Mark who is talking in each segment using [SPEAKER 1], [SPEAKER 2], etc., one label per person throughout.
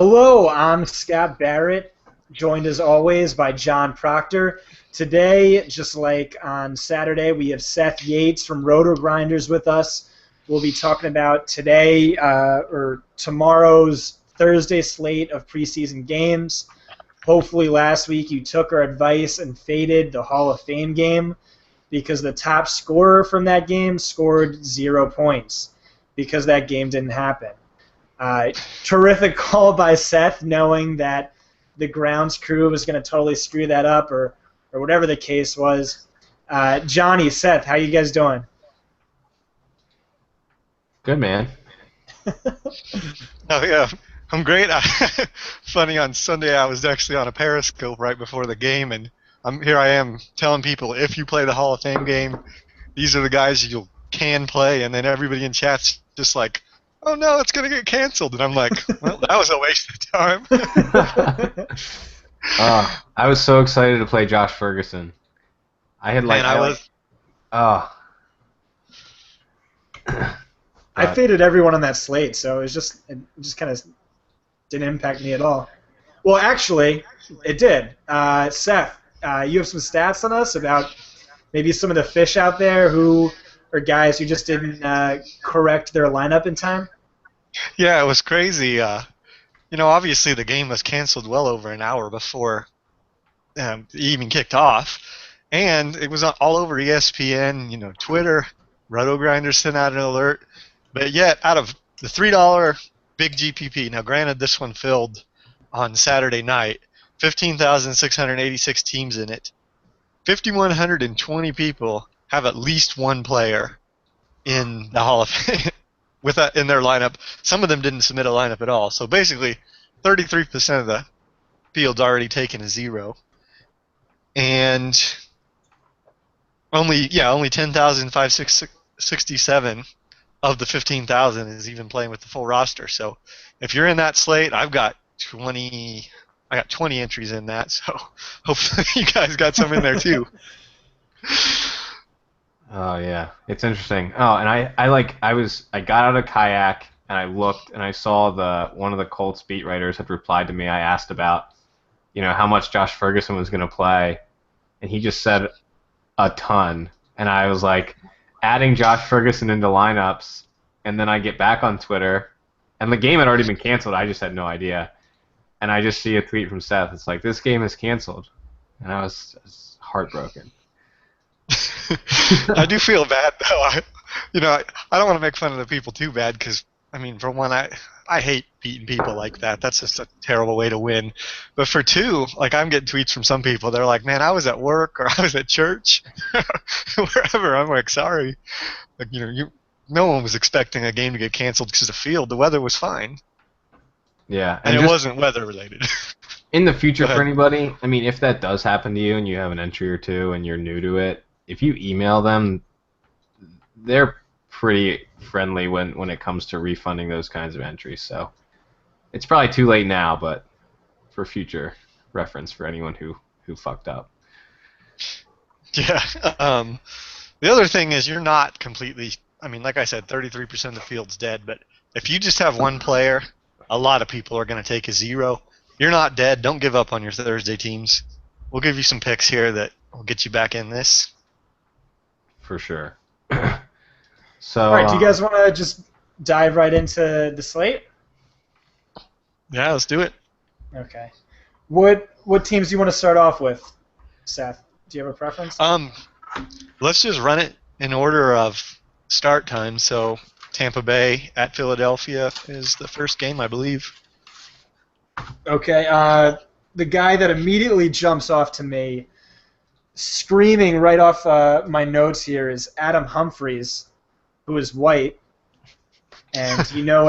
[SPEAKER 1] Hello, I'm Scott Barrett, joined as always by John Proctor. Today, just like on Saturday, we have Seth Yates from Rotogrinders with us. We'll be talking about today or tomorrow's Thursday slate of preseason games. Hopefully last week you took our advice and faded the Hall of Fame game because the top scorer from that game scored 0 points because that game didn't happen. Terrific call by Seth, knowing that the grounds crew was going to totally screw that up, or whatever the case was. Johnny, Seth, how you guys doing?
[SPEAKER 2] Good, man.
[SPEAKER 3] Oh yeah, I'm great. Funny, on Sunday I was actually on a Periscope right before the game, and here I am telling people if you play the Hall of Fame game, these are the guys you can play, and then everybody in chat's just like, "Oh no, it's gonna get canceled," and I'm like, "Well, that was a waste of time."
[SPEAKER 2] I was so excited to play Josh Ferguson. I had
[SPEAKER 3] Man, I was.
[SPEAKER 2] oh.
[SPEAKER 1] I faded everyone on that slate, so it just kind of didn't impact me at all. Well, actually, it did. Seth, you have some stats on us about maybe some of the fish out there who are guys who just didn't correct their lineup in time?
[SPEAKER 3] Yeah, it was crazy. Obviously the game was canceled well over an hour before it even kicked off, and it was all over ESPN, Twitter. Rotogrinders sent out an alert, but yet out of the $3 big GPP, now granted this one filled on Saturday night, 15,686 teams in it, 5,120 people have at least one player in the Hall of Fame in their lineup. Some of them didn't submit a lineup at all. So basically, 33% of the field's already taken a zero, and only 10,567 of the 15,000 is even playing with the full roster. So if you're in that slate, I got 20 entries in that. So hopefully you guys got some in there too.
[SPEAKER 2] Oh yeah, it's interesting. Oh, and I got out of kayak and I looked and I saw one of the Colts beat writers had replied to me. I asked about, how much Josh Ferguson was going to play, and he just said a ton. And I was like, adding Josh Ferguson into lineups, and then I get back on Twitter, and the game had already been canceled. I just had no idea, and I just see a tweet from Seth. It's like, this game is canceled, and I was heartbroken.
[SPEAKER 3] I do feel bad though. I don't want to make fun of the people too bad because for one, I hate beating people like that. That's just a terrible way to win. But for two, like, I'm getting tweets from some people. They're like, "Man, I was at work or I was at church, wherever." I'm like, "Sorry, like, no one was expecting a game to get canceled because of the field. The weather was fine."
[SPEAKER 2] Yeah,
[SPEAKER 3] and it wasn't weather related.
[SPEAKER 2] In the future, for anybody, if that does happen to you and you have an entry or two and you're new to it, if you email them, they're pretty friendly when it comes to refunding those kinds of entries. So it's probably too late now, but for future reference for anyone who fucked up.
[SPEAKER 3] Yeah. The other thing is you're not completely. Like I said, 33% of the field's dead. But if you just have one player, a lot of people are going to take a zero. You're not dead. Don't give up on your Thursday teams. We'll give you some picks here that will get you back in this.
[SPEAKER 2] For sure. So,
[SPEAKER 1] all right, do you guys want to just dive right into the slate?
[SPEAKER 3] Yeah, let's do it.
[SPEAKER 1] Okay. What teams do you want to start off with, Seth? Do you have a preference?
[SPEAKER 3] Let's just run it in order of start time. So Tampa Bay at Philadelphia is the first game, I believe.
[SPEAKER 1] Okay. The guy that immediately jumps off to me, screaming right off my notes here, is Adam Humphries, who is white. And you know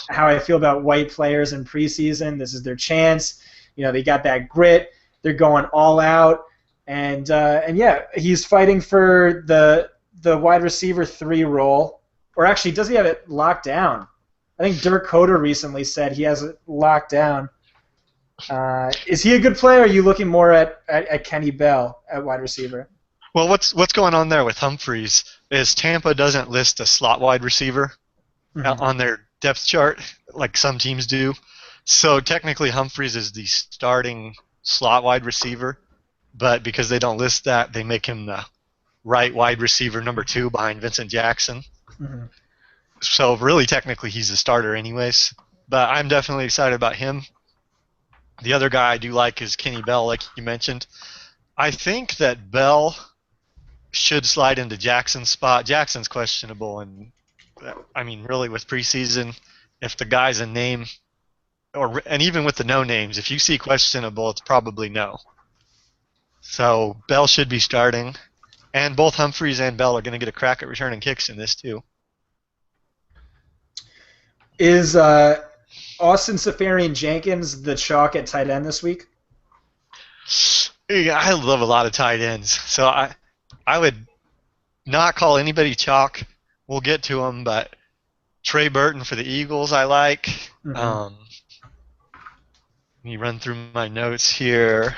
[SPEAKER 1] how I feel about white players in preseason. This is their chance. They got that grit. They're going all out. And yeah, he's fighting for the wide receiver 3 role. Or actually, does he have it locked down? I think Dirk Coder recently said he has it locked down. Is he a good player, or are you looking more at Kenny Bell at wide receiver?
[SPEAKER 3] Well, what's going on there with Humphries is Tampa doesn't list a slot wide receiver on their depth chart like some teams do. So technically Humphries is the starting slot wide receiver, but because they don't list that, they make him the right wide receiver number 2 behind Vincent Jackson.
[SPEAKER 1] Mm-hmm.
[SPEAKER 3] So really technically he's the starter anyways. But I'm definitely excited about him. The other guy I do like is Kenny Bell, like you mentioned. I think that Bell should slide into Jackson's spot. Jackson's questionable, and I mean, really, with preseason, if the guy's a name, and even with the no names, if you see questionable, it's probably no. So Bell should be starting, and both Humphries and Bell are going to get a crack at returning kicks in this too.
[SPEAKER 1] Is Austin Seferian-Jenkins the chalk at tight end this week?
[SPEAKER 3] Yeah, I love a lot of tight ends, so I would not call anybody chalk. We'll get to him, but Trey Burton for the Eagles I like.
[SPEAKER 1] Mm-hmm.
[SPEAKER 3] Let me run through my notes here.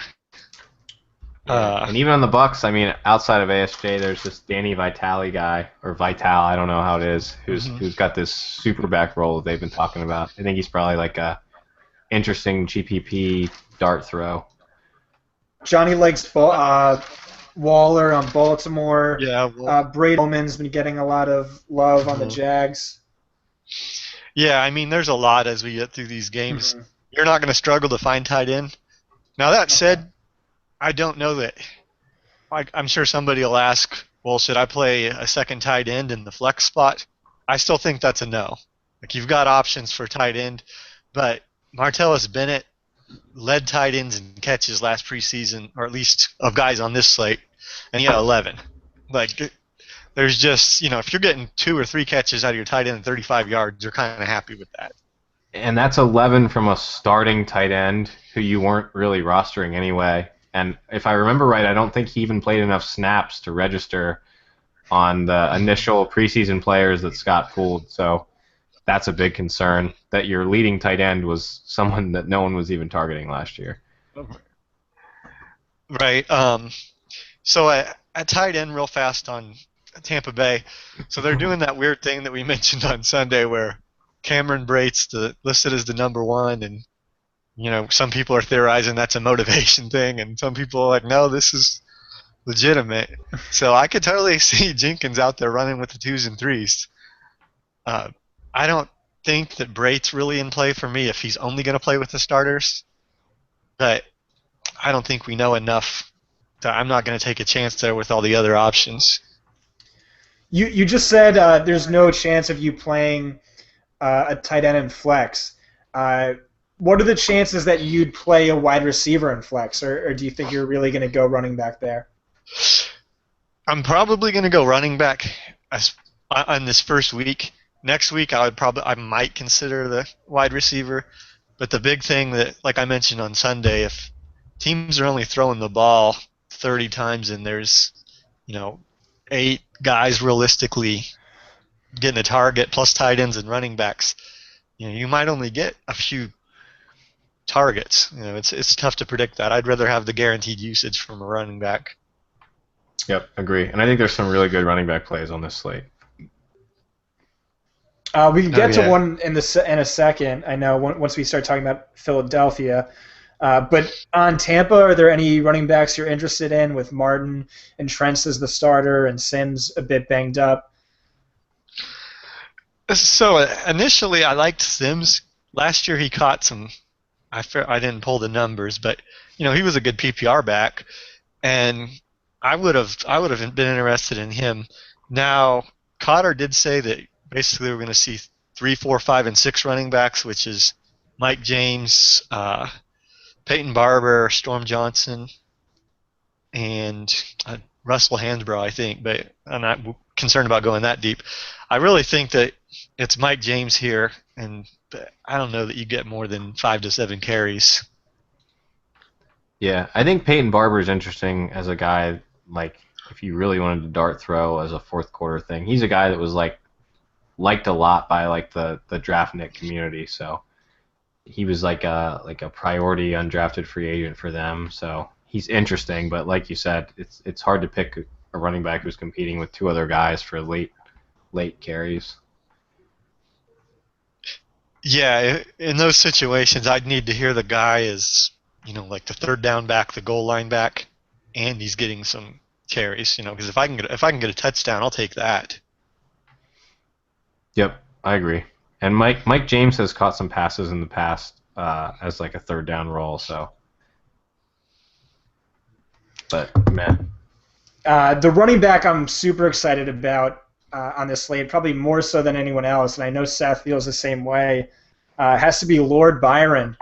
[SPEAKER 2] And even on the Bucks, I mean, outside of ASJ, there's this Danny Vitale guy, or Vital, I don't know how it is, who's got this super back role that they've been talking about. I think he's probably like a interesting GPP dart throw.
[SPEAKER 1] Johnny likes Waller on Baltimore.
[SPEAKER 3] Yeah.
[SPEAKER 1] Brady Bowman's been getting a lot of love on the Jags.
[SPEAKER 3] Yeah, I mean, there's a lot as we get through these games.
[SPEAKER 1] Mm-hmm.
[SPEAKER 3] You're not going to struggle to find tight end. Now, that said, I don't know that. I'm sure somebody will ask, well, should I play a second tight end in the flex spot? I still think that's a no. Like, you've got options for tight end, but Martellus Bennett led tight ends in catches last preseason, or at least of guys on this slate, and he had 11. Like, there's just, if you're getting 2 or 3 catches out of your tight end at 35 yards, you're kind of happy with that.
[SPEAKER 2] And that's 11 from a starting tight end who you weren't really rostering anyway. And if I remember right, I don't think he even played enough snaps to register on the initial preseason players that Scott pulled. So that's a big concern, that your leading tight end was someone that no one was even targeting last year.
[SPEAKER 3] Right. So at tight end real fast on Tampa Bay, so they're doing that weird thing that we mentioned on Sunday where Cameron Brate's listed as the number 1, and some people are theorizing that's a motivation thing, and some people are like, no, this is legitimate. So I could totally see Jenkins out there running with the 2s and 3s. I don't think that Brate's really in play for me if he's only going to play with the starters, but I don't think we know enough that I'm not going to take a chance there with all the other options.
[SPEAKER 1] You just said there's no chance of you playing a tight end in flex. What are the chances that you'd play a wide receiver in flex, or do you think you're really going to go running back there?
[SPEAKER 3] I'm probably going to go running back on this first week. Next week, I might consider the wide receiver, but the big thing that, like I mentioned on Sunday, if teams are only throwing the ball 30 times and there's 8 guys realistically getting a target plus tight ends and running backs, you might only get a few targets. It's tough to predict that. I'd rather have the guaranteed usage from a running back.
[SPEAKER 2] Yep, agree. And I think there's some really good running back plays on this slate.
[SPEAKER 1] We can get to one in a second. I know once we start talking about Philadelphia. But on Tampa, are there any running backs you're interested in with Martin and Trent as the starter and Sims a bit banged up?
[SPEAKER 3] So initially, I liked Sims. Last year, he caught some. I didn't pull the numbers, but he was a good PPR back, and I would have been interested in him. Now, Cotter did say that basically we're going to see 3, 4, 5, and 6 running backs, which is Mike James, Peyton Barber, Storm Johnson, and Russell Hansbrough, I think, but I'm not concerned about going that deep. I really think that it's Mike James here, and I don't know that you get more than 5 to 7 carries.
[SPEAKER 2] Yeah, I think Peyton Barber is interesting as a guy, like, if you really wanted to dart throw as a fourth quarter thing. He's a guy that was, liked a lot by, the Draftnik community, so he was like a priority undrafted free agent for them, so he's interesting, but like you said, it's hard to pick a running back who's competing with 2 other guys for late carries.
[SPEAKER 3] Yeah, in those situations, I'd need to hear the guy is, like the third down back, the goal line back, and he's getting some carries. Because if I can get a touchdown, I'll take that.
[SPEAKER 2] Yep, I agree. And Mike James has caught some passes in the past as like a third down roll. So, but man,
[SPEAKER 1] The running back I'm super excited about on this slate, probably more so than anyone else, and I know Seth feels the same way. Has to be Lord Byron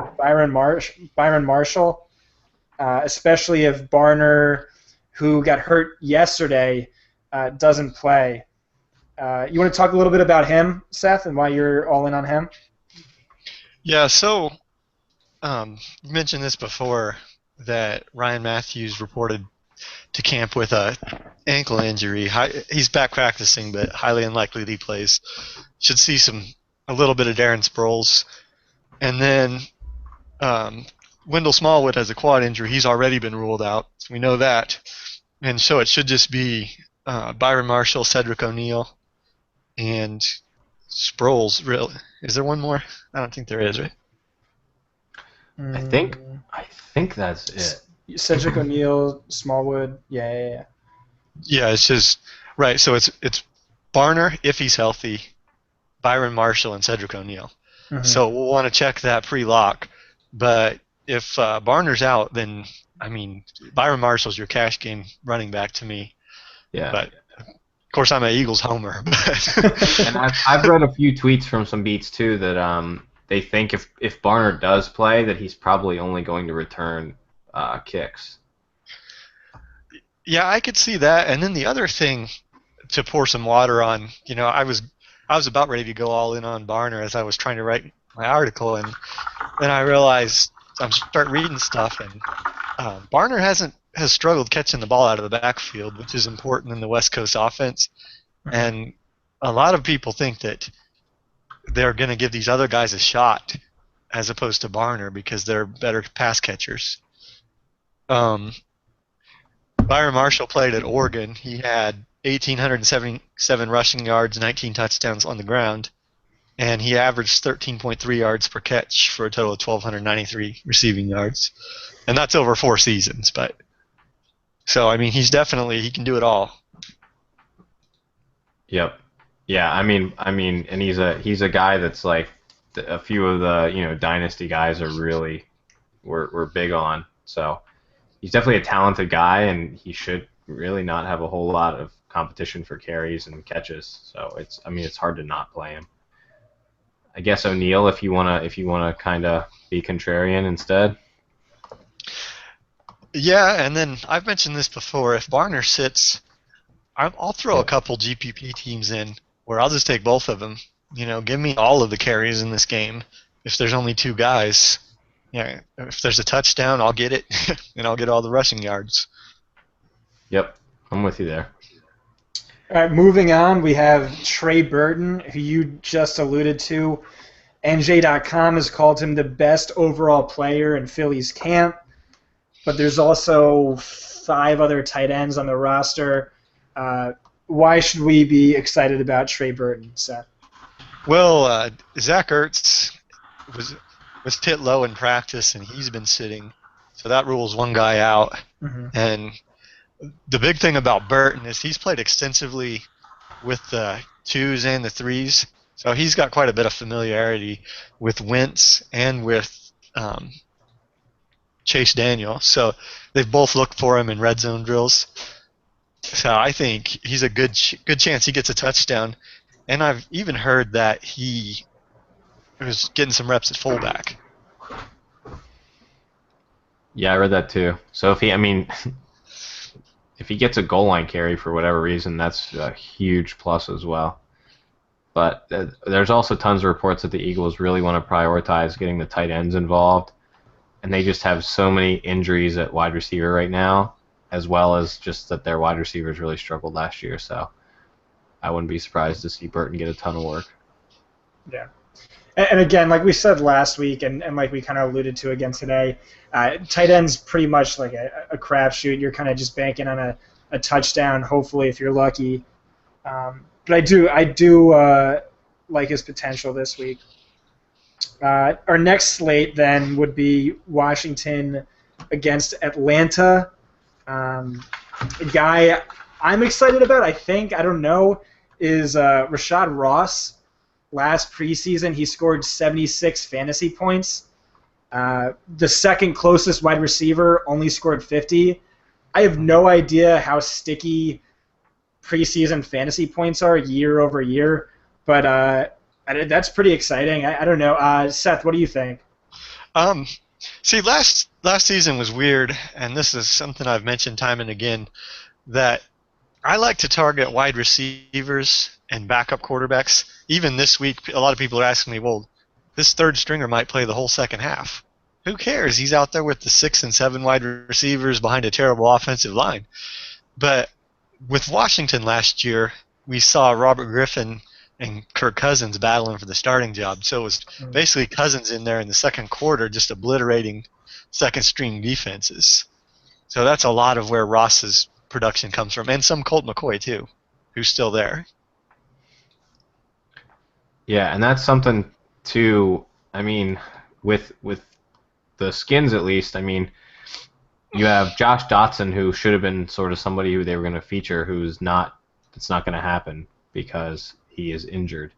[SPEAKER 1] Marshall, especially if Barner, who got hurt yesterday, doesn't play. You want to talk a little bit about him, Seth, and why you're all in on him?
[SPEAKER 3] Yeah, so you mentioned this before that Ryan Matthews reported to camp with a ankle injury. He's back practicing, but highly unlikely that he plays. Should see a little bit of Darren Sproles, and then Wendell Smallwood has a quad injury. He's already been ruled out, so we know that. And so it should just be Byron Marshall, Cedric O'Neal, and Sproles. Really, is there one more? I don't think there is, right?
[SPEAKER 2] I think that's it.
[SPEAKER 1] Cedric O'Neal, Smallwood, yeah.
[SPEAKER 3] Yeah, it's just right. So it's Barner if he's healthy, Byron Marshall, and Cedric O'Neal.
[SPEAKER 1] Mm-hmm.
[SPEAKER 3] So we'll want to check that pre-lock. But if Barner's out, then Byron Marshall's your cash game running back to me.
[SPEAKER 2] Yeah.
[SPEAKER 3] But of course, I'm an Eagles homer.
[SPEAKER 2] And I've read a few tweets from some beats too that they think if Barner does play, that he's probably only going to return kicks.
[SPEAKER 3] Yeah, I could see that. And then the other thing to pour some water on, I was about ready to go all in on Barner as I was trying to write my article, and then I realized I'm starting reading stuff, and Barner has struggled catching the ball out of the backfield, which is important in the West Coast offense. And a lot of people think that they're going to give these other guys a shot as opposed to Barner because they're better pass catchers. Byron Marshall played at Oregon. He had 1,877 rushing yards, 19 touchdowns on the ground, and he averaged 13.3 yards per catch for a total of 1,293 receiving yards. And that's over 4 seasons. But so, he can do it all.
[SPEAKER 2] Yep. Yeah, and he's a guy that's like a few of the dynasty guys are really we're big on. So he's definitely a talented guy, and he should really not have a whole lot of competition for carries and catches. So it's hard to not play him. I guess O'Neal if you wanna kind of be contrarian instead.
[SPEAKER 3] Yeah, and then I've mentioned this before. If Barner sits, I'll throw a couple GPP teams in where I'll just take both of them. Give me all of the carries in this game. If there's only 2 guys, yeah. If there's a touchdown, I'll get it, and I'll get all the rushing yards.
[SPEAKER 2] Yep, I'm with you there.
[SPEAKER 1] All right, moving on, we have Trey Burton, who you just alluded to. NJ.com has called him the best overall player in Philly's camp, but there's also 5 other tight ends on the roster. Why should we be excited about Trey Burton, Seth?
[SPEAKER 3] Well, Zach Ertz was hit low in practice, and he's been sitting, so that rules one guy out.
[SPEAKER 1] Mm-hmm.
[SPEAKER 3] And the big thing about Burton is he's played extensively with the 2s and the 3s, so he's got quite a bit of familiarity with Wentz and with Chase Daniel. So they've both looked for him in red zone drills. So I think he's a good chance he gets a touchdown. And I've even heard that he was getting some reps at fullback.
[SPEAKER 2] Yeah, I read that too. So if he gets a goal line carry for whatever reason, that's a huge plus as well. But there's also tons of reports that the Eagles really want to prioritize getting the tight ends involved, and they just have so many injuries at wide receiver right now, as well as just that their wide receivers really struggled last year. So I wouldn't be surprised to see Burton get a ton of work.
[SPEAKER 1] Yeah. And again, like we said last week, and like we kind of alluded to again today, tight end's pretty much like a crapshoot. You're kind of just banking on a touchdown, hopefully, if you're lucky. But I do like his potential this week. Our next slate then would be Washington against Atlanta. A guy I'm excited about, I don't know, is Rashad Ross. Last preseason, he scored 76 fantasy points. The second closest wide receiver only scored 50. I have no idea how sticky preseason fantasy points are year over year, but that's pretty exciting. I don't know. Seth, what do you think?
[SPEAKER 3] Um, See, last season was weird, and this is something I've mentioned time and again, that I like to target wide receivers and backup quarterbacks. Even this week, a lot of people are asking me, well, this third stringer might play the whole second half. Who cares? He's out there with the 6 and 7 wide receivers behind a terrible offensive line. But with Washington last year, we saw Robert Griffin and Kirk Cousins battling for the starting job. So it was basically Cousins in there in the second quarter just obliterating second-string defenses. So that's a lot of where Ross's production comes from, and some Colt McCoy too, who's still there.
[SPEAKER 2] Yeah, and that's something too. I mean, with the Skins at least. I mean, you have Josh Dotson, who should have been sort of somebody who they were going to feature, who's not. It's not going to happen because he is injured.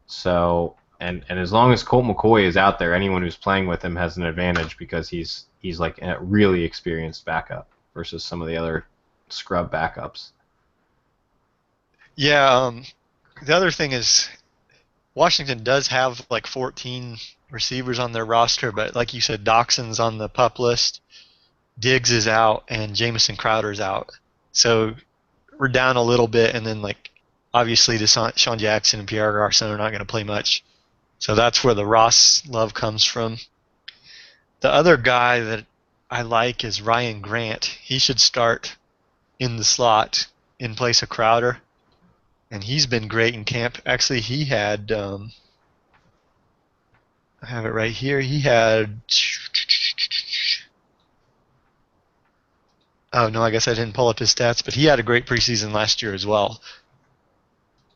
[SPEAKER 2] So, and as long as Colt McCoy is out there, anyone who's playing with him has an advantage because he's like a really experienced backup versus some of the other scrub backups.
[SPEAKER 3] Yeah, the other thing is Washington does have like 14 receivers on their roster, but like you said, Doxson's on the PUP list, Diggs is out, and Jamison Crowder's out. So we're down a little bit, and then like obviously Deshaun Jackson and Pierre Garçon are not going to play much. So that's where the Ross love comes from. The other guy that I like is Ryan Grant. He should start in the slot in place of Crowder, and he's been great in camp. Actually, he had I have it right here. He had oh no, I guess I didn't pull up his stats, but he had a great preseason last year as well.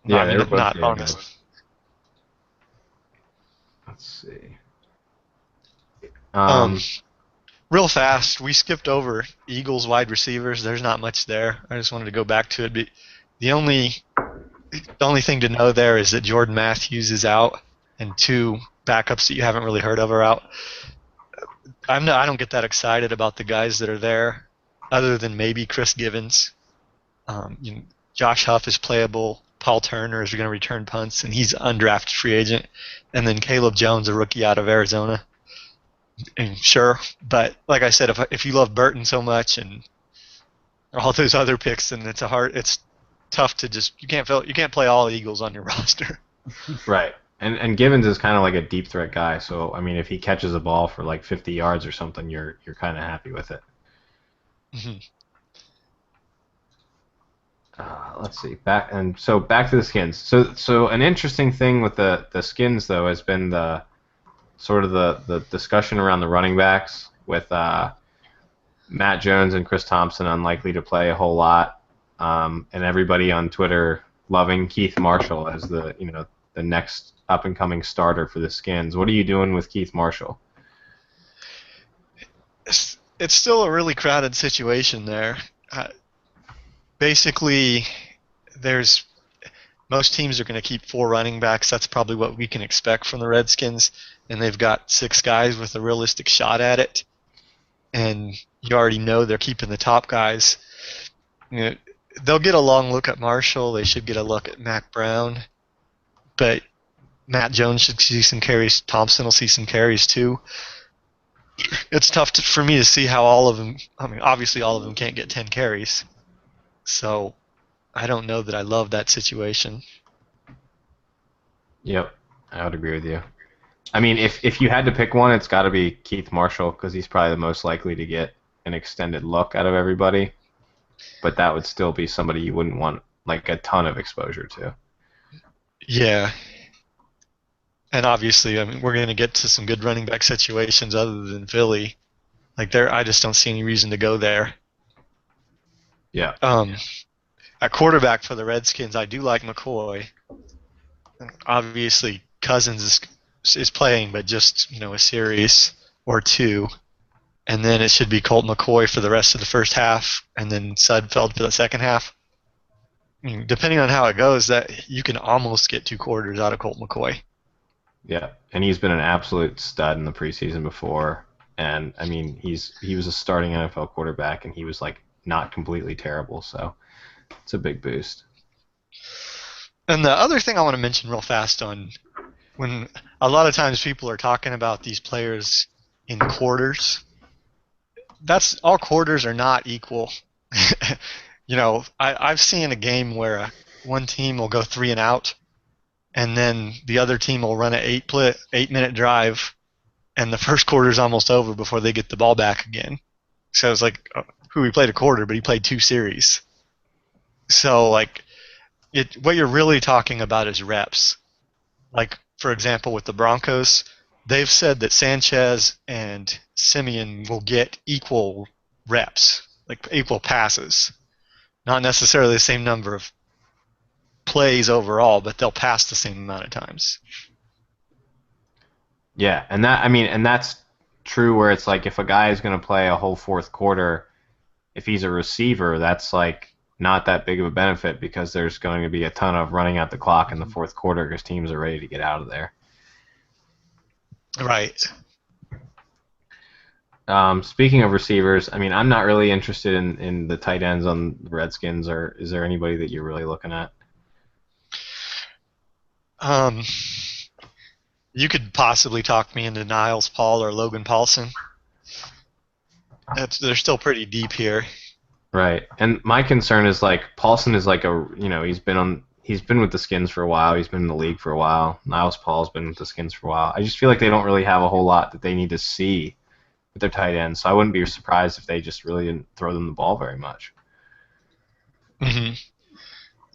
[SPEAKER 2] Yeah,
[SPEAKER 3] I mean, not honest.
[SPEAKER 2] Let's see.
[SPEAKER 3] Real fast, we skipped over Eagles wide receivers. There's not much there. I just wanted to go back to it. The only thing to know there is that Jordan Matthews is out, and 2 backups that you haven't really heard of are out. I don't get that excited about the guys that are there, other than maybe Chris Givens. Josh Huff is playable. Paul Turner is going to return punts, and he's an undrafted free agent. And then Caleb Jones, a rookie out of Arizona. And sure, but like I said, if you love Burton so much and all those other picks, then it's tough to just you can't play all Eagles on your roster.
[SPEAKER 2] Right, and Givens is kind of like a deep threat guy. So I mean, if he catches a ball for like 50 yards or something, you're kind of happy with it.
[SPEAKER 3] Mm-hmm.
[SPEAKER 2] Let's see. Back to the Skins. So an interesting thing with the Skins though has been the sort of the discussion around the running backs with Matt Jones and Chris Thompson unlikely to play a whole lot, and everybody on Twitter loving Keith Marshall as the next up and coming starter for the Skins. What are you doing with Keith Marshall?
[SPEAKER 3] It's still a really crowded situation there. Basically, most teams are going to keep 4 running backs. That's probably what we can expect from the Redskins, and they've got 6 guys with a realistic shot at it. And you already know they're keeping the top guys. They'll get a long look at Marshall. They should get a look at Mac Brown, but Matt Jones should see some carries. Thompson will see some carries too. It's tough for me to see how all of them. I mean, obviously all of them can't get 10 carries. So I don't know that I love that situation.
[SPEAKER 2] Yep, I would agree with you. I mean, if you had to pick one, it's got to be Keith Marshall because he's probably the most likely to get an extended look out of everybody. But that would still be somebody you wouldn't want like a ton of exposure to.
[SPEAKER 3] Yeah. And obviously, I mean, we're going to get to some good running back situations other than Philly. Like I just don't see any reason to go there.
[SPEAKER 2] Yeah.
[SPEAKER 3] At quarterback for the Redskins, I do like McCoy. Obviously, Cousins is is playing, but just a series or two, and then it should be Colt McCoy for the rest of the first half, and then Sudfeld for the second half. Depending on how it goes, that you can almost get 2 quarters out of Colt McCoy.
[SPEAKER 2] Yeah, and he's been an absolute stud in the preseason before. And I mean, he was a starting NFL quarterback, and he was like not completely terrible. So it's a big boost.
[SPEAKER 3] And the other thing I want to mention real fast on when a lot of times people are talking about these players in quarters, that's all quarters are not equal. I've seen a game where one team will go 3 and out, and then the other team will run an 8-minute drive, and the first quarter is almost over before they get the ball back again. So it's like, he played a quarter, but he played 2 series. So like, what you're really talking about is reps. Like, for example, with the Broncos, they've said that Sanchez and Simeon will get equal reps, like equal passes. Not necessarily the same number of plays overall, but they'll pass the same amount of times.
[SPEAKER 2] Yeah, and that's true where it's like if a guy is going to play a whole fourth quarter, if he's a receiver, that's like not that big of a benefit because there's going to be a ton of running out the clock in the fourth quarter because teams are ready to get out of there.
[SPEAKER 3] Right.
[SPEAKER 2] Speaking of receivers, I mean, I'm not really interested in the tight ends on the Redskins, or is there anybody that you're really looking at?
[SPEAKER 3] You could possibly talk me into Niles Paul or Logan Paulson. They're still pretty deep here.
[SPEAKER 2] Right, and my concern is like Paulson is like he's been with the Skins for a while. He's been in the league for a while. Niles Paul's been with the Skins for a while. I just feel like they don't really have a whole lot that they need to see with their tight ends, so I wouldn't be surprised if they just really didn't throw them the ball very much.
[SPEAKER 3] Mm-hmm.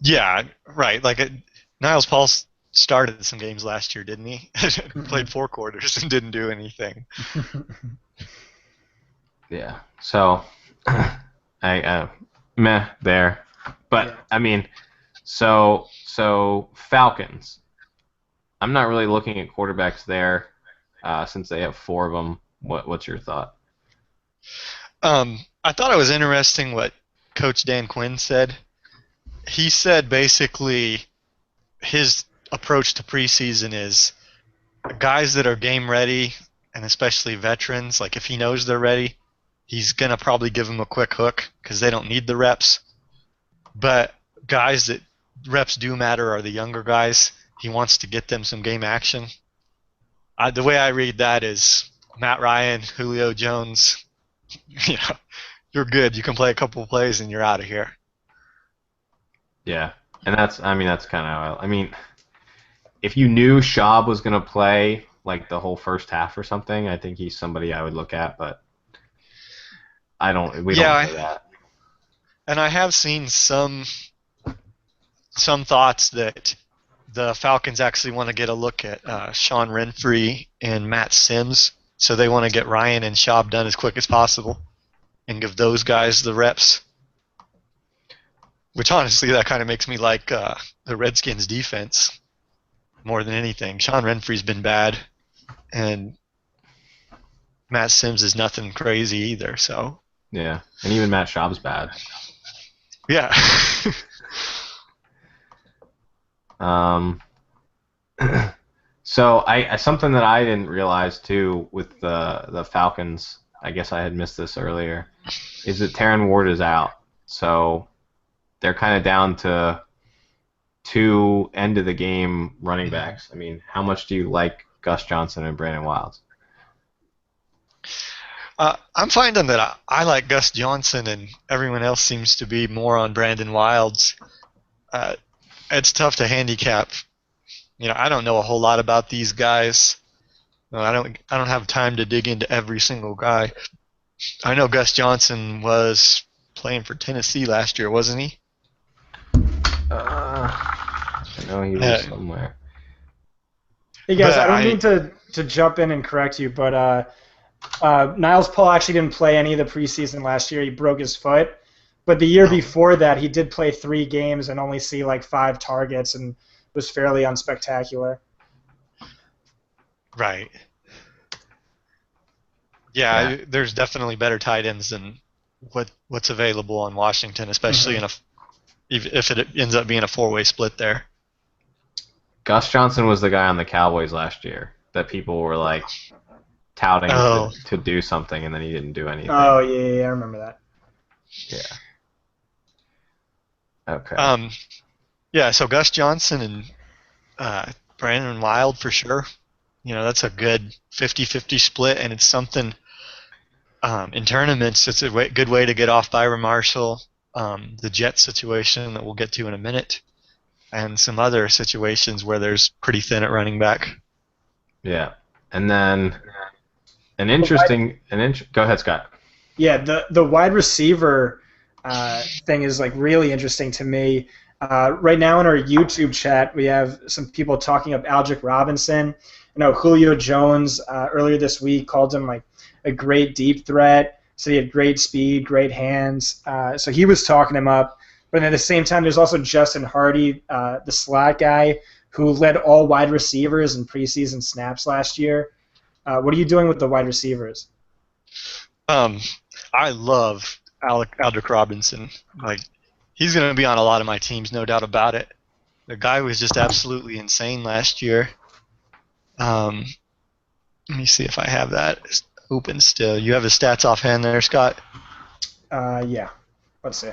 [SPEAKER 3] Yeah, right. Like Niles Paul started some games last year, didn't he? Played 4 quarters and didn't do anything.
[SPEAKER 2] Yeah. So, meh there, but yeah. I mean, so Falcons. I'm not really looking at quarterbacks there, since they have 4 of them. What's your thought?
[SPEAKER 3] I thought it was interesting what Coach Dan Quinn said. He said basically his approach to preseason is guys that are game ready, and especially veterans, like if he knows they're ready, he's going to probably give them a quick hook because they don't need the reps. But guys that reps do matter are the younger guys. He wants to get them some game action. The way I read that is Matt Ryan, Julio Jones, you're good. You can play a couple of plays and you're out of here.
[SPEAKER 2] Yeah, and that's kind of how I mean, if you knew Schaub was going to play like the whole first half or something, I think he's somebody I would look at, but we don't know that.
[SPEAKER 3] And I have seen some thoughts that the Falcons actually want to get a look at Sean Renfree and Matt Sims, so they want to get Ryan and Schaub done as quick as possible and give those guys the reps. Which honestly, that kind of makes me like the Redskins' defense more than anything. Sean Renfree's been bad, and Matt Sims is nothing crazy either. So
[SPEAKER 2] yeah, and even Matt Schaub's bad.
[SPEAKER 3] Yeah.
[SPEAKER 2] So something that I didn't realize too with the Falcons, I guess I had missed this earlier, is that Taron Ward is out. So they're kind of down to 2 end of the game running backs. I mean, how much do you like Gus Johnson and Brandon Wilds?
[SPEAKER 3] I'm finding that I like Gus Johnson, and everyone else seems to be more on Brandon Wilds. It's tough to handicap. I don't know a whole lot about these guys. I don't have time to dig into every single guy. I know Gus Johnson was playing for Tennessee last year, wasn't he?
[SPEAKER 2] I know he was somewhere.
[SPEAKER 1] Hey guys, I don't mean to jump in and correct you, but Niles Paul actually didn't play any of the preseason last year. He broke his foot. But the year before that, he did play 3 games and only see like 5 targets and was fairly unspectacular.
[SPEAKER 3] Right. Yeah,
[SPEAKER 2] Yeah.
[SPEAKER 3] there's definitely better tight ends than what's available on Washington, especially in a if it ends up being a four-way split there.
[SPEAKER 2] Gus Johnson was the guy on the Cowboys last year that people were like touting
[SPEAKER 3] Oh,
[SPEAKER 2] to do something, and then he didn't do
[SPEAKER 1] Oh
[SPEAKER 2] anything.
[SPEAKER 1] yeah, I remember that.
[SPEAKER 2] Yeah. Okay.
[SPEAKER 3] um, yeah. So Gus Johnson and Brandon Wild for sure. That's a good 50-50 split, and it's something in tournaments. It's a good way to get off Byron Marshall, the Jet situation that we'll get to in a minute, and some other situations where there's pretty thin at running back.
[SPEAKER 2] Yeah. And then go ahead, Scott.
[SPEAKER 1] Yeah, the wide receiver thing is like really interesting to me. Right now in our YouTube chat, we have some people talking up Aldrick Robinson. Julio Jones earlier this week called him like a great deep threat. So he had great speed, great hands. So he was talking him up. But at the same time, there's also Justin Hardy, the slot guy, who led all wide receivers in preseason snaps last year. What are you doing with the wide receivers?
[SPEAKER 3] Um, I love Aldrick Robinson. Like, he's going to be on a lot of my teams, no doubt about it. The guy was just absolutely insane last year. Let me see if I have that open still. You have the stats offhand there, Scott?
[SPEAKER 1] Yeah, let's see.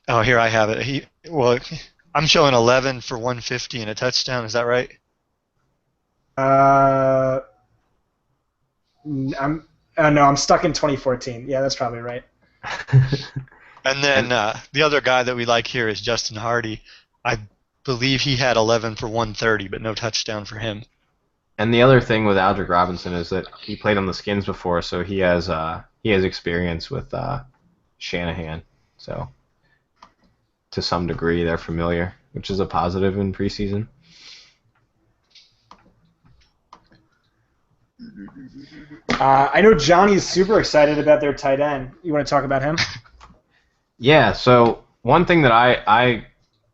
[SPEAKER 3] Oh, here I have it. I'm showing 11 for 150 and a touchdown. Is that right?
[SPEAKER 1] I'm stuck in 2014. Yeah, that's probably right.
[SPEAKER 3] And then the other guy that we like here is Justin Hardy. I believe he had 11 for 130, but no touchdown for him.
[SPEAKER 2] And the other thing with Aldrick Robinson is that he played on the Skins before, so he has experience with Shanahan. So to some degree, they're familiar, which is a positive in preseason.
[SPEAKER 1] I know Johnny's super excited about their tight end. You want to talk about him?
[SPEAKER 2] Yeah. So one thing that I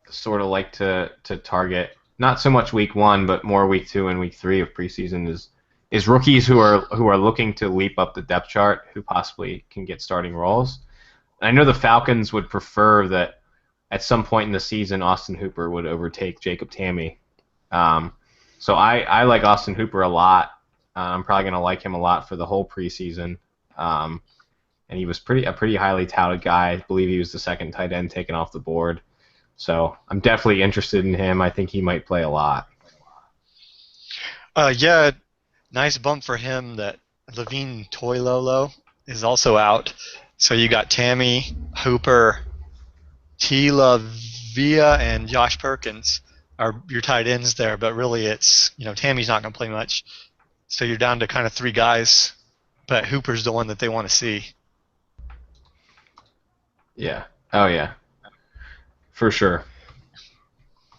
[SPEAKER 2] sort of like to target, not so much week 1, but more week 2 and week 3 of preseason is rookies who are looking to leap up the depth chart, who possibly can get starting roles. And I know the Falcons would prefer that at some point in the season Austin Hooper would overtake Jacob Tamme. So I like Austin Hooper a lot. I'm probably going to like him a lot for the whole preseason. And he was a pretty highly touted guy. I believe he was the second tight end taken off the board. So I'm definitely interested in him. I think he might play a lot.
[SPEAKER 3] Yeah, nice bump for him that Levine Toilolo is also out. So you got Tamme, Hooper, Tila Via, and Josh Perkins are your tight ends there. But really, it's Tammy's not going to play much. So you're down to kind of 3 guys. But Hooper's the one that they want to see.
[SPEAKER 2] Yeah. Oh, yeah. For sure.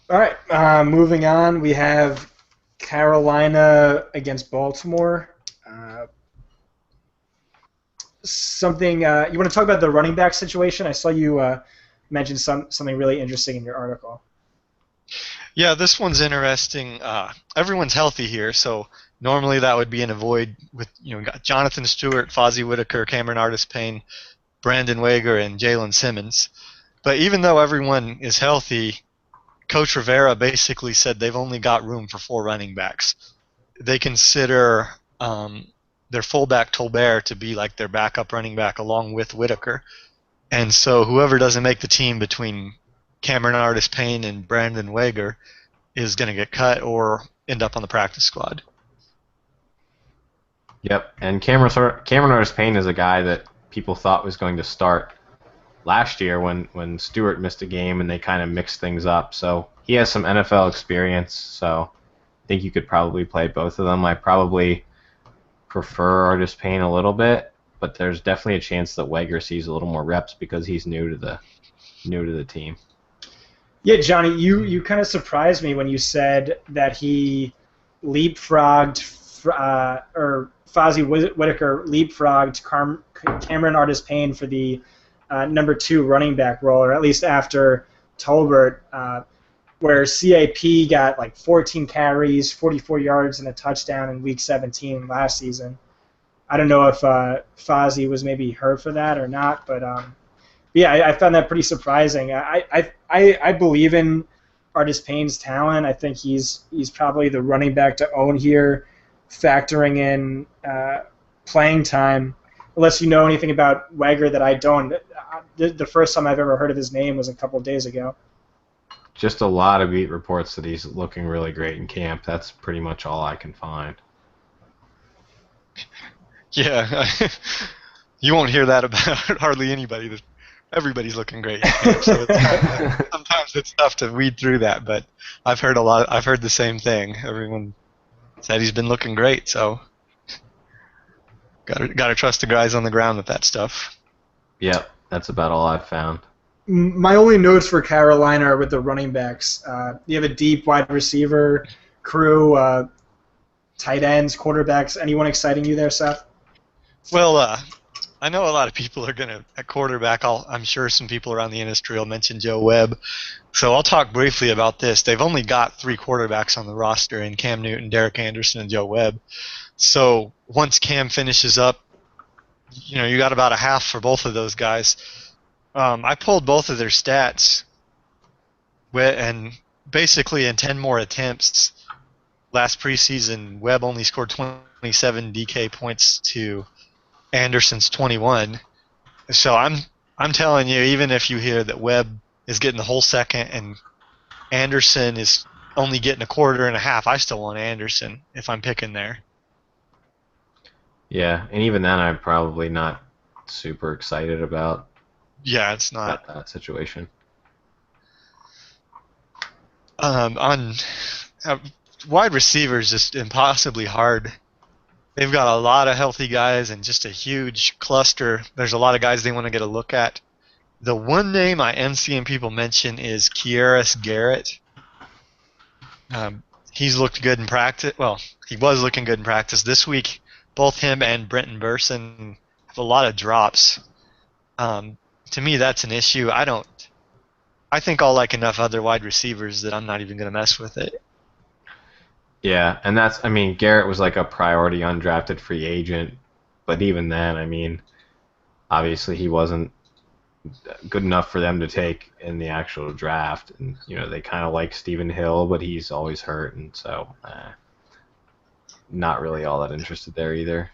[SPEAKER 1] All right, moving on. We have Carolina against Baltimore. Something you want to talk about the running back situation? I saw you mention something really interesting in your article.
[SPEAKER 3] Yeah, this one's interesting. Everyone's healthy here, so normally that would be in a void with got Jonathan Stewart, Fozzie Whitaker, Cameron Artis-Payne, Brandon Wager, and Jalen Simmons. But even though everyone is healthy, Coach Rivera basically said they've only got room for 4 running backs. They consider their fullback Tolbert to be like their backup running back along with Whitaker. And so whoever doesn't make the team between Cameron Artis-Payne and Brandon Wager is going to get cut or end up on the practice squad.
[SPEAKER 2] Yep, and Cameron Artis-Payne is a guy that people thought was going to start last year when Stewart missed a game and they kind of mixed things up. So he has some NFL experience, so I think you could probably play both of them. I probably prefer Artis-Payne a little bit, but there's definitely a chance that Wager sees a little more reps because he's new to the team.
[SPEAKER 1] Yeah, Johnny, you kind of surprised me when you said that he leapfrogged or Fozzie Whitaker leapfrogged Cameron Artis-Payne for the number 2 running back role, or at least after Tolbert. where CAP got like 14 carries, 44 yards, and a touchdown in Week 17 last season. I don't know if Fozzie was maybe hurt for that or not, but yeah, I found that pretty surprising. I believe in Artis Payne's talent. I think he's probably the running back to own here, factoring in playing time. Unless you know anything about Wegger that I don't. The first time I've ever heard of his name was a couple of days ago.
[SPEAKER 2] Just a lot of beat reports that he's looking really great in camp. That's pretty much all I can find.
[SPEAKER 3] Yeah, you won't hear that about hardly anybody. Everybody's looking great in camp, so sometimes it's tough to weed through that. But I've heard the same thing. Everyone said he's been looking great, so gotta trust the guys on the ground with that stuff.
[SPEAKER 2] Yep, that's about all I've found.
[SPEAKER 1] My only notes for Carolina are with the running backs. You have a deep wide receiver crew, tight ends, quarterbacks. Anyone exciting you there, Seth?
[SPEAKER 3] Well, I know a lot of people are gonna at quarterback. I'm sure some people around the industry will mention Joe Webb, so I'll talk briefly about this. They've only got 3 quarterbacks on the roster in Cam Newton, Derek Anderson, and Joe Webb. So once Cam finishes up, you got about a half for both of those guys. I pulled both of their stats, and basically in 10 more attempts last preseason, Webb only scored 27 DK points to Anderson's 21. So I'm telling you, even if you hear that Webb is getting the whole second and Anderson is only getting a quarter and a half, I still want Anderson if I'm picking there.
[SPEAKER 2] Yeah, and even then, I'm probably not super excited about.
[SPEAKER 3] Yeah, it's not
[SPEAKER 2] that situation.
[SPEAKER 3] On wide receivers, just impossibly hard. They've got a lot of healthy guys and just a huge cluster. There's a lot of guys they want to get a look at. The one name I am seeing people mention is Kieras Garrett. He's looked good in practice. Well, he was looking good in practice. This week, both him and Brenton Burson have a lot of drops. To me, that's an issue. I think I'll like enough other wide receivers that I'm not even going to mess with it.
[SPEAKER 2] Yeah, and Garrett was like a priority undrafted free agent, but even then, obviously he wasn't good enough for them to take in the actual draft. And, they kind of like Stephen Hill, but he's always hurt, and so not really all that interested there either.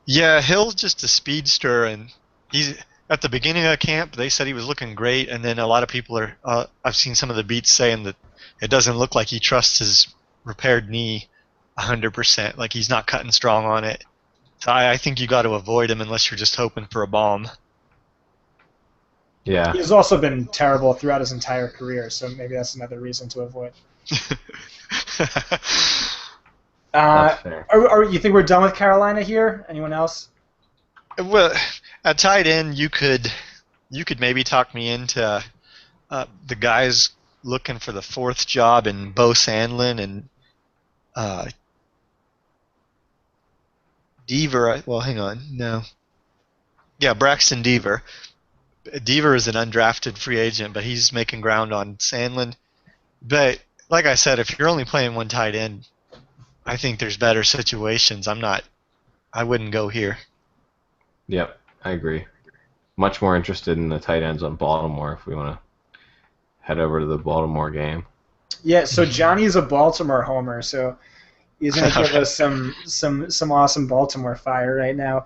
[SPEAKER 3] Yeah, Hill's just a speedster, and he's at the beginning of camp, they said he was looking great, and then a lot of people I've seen some of the beats saying that it doesn't look like he trusts his repaired knee 100%, like he's not cutting strong on it. So I think you got to avoid him unless you're just hoping for a bomb.
[SPEAKER 2] Yeah.
[SPEAKER 1] He's also been terrible throughout his entire career, so maybe that's another reason to avoid.
[SPEAKER 2] That's fair.
[SPEAKER 1] You think we're done with Carolina here? Anyone else?
[SPEAKER 3] Well, at tight end, you could maybe talk me into the guys looking for the 4th job in Bo Sandlin and Deaver. Well, hang on, no. Yeah, Braxton Deaver. Deaver is an undrafted free agent, but he's making ground on Sandlin. But like I said, if you're only playing one tight end, I think there's better situations. I wouldn't go here.
[SPEAKER 2] Yep, I agree. Much more interested in the tight ends on Baltimore if we want to head over to the Baltimore game.
[SPEAKER 1] Yeah, so Johnny's a Baltimore homer, so he's going to give us some awesome Baltimore fire right now.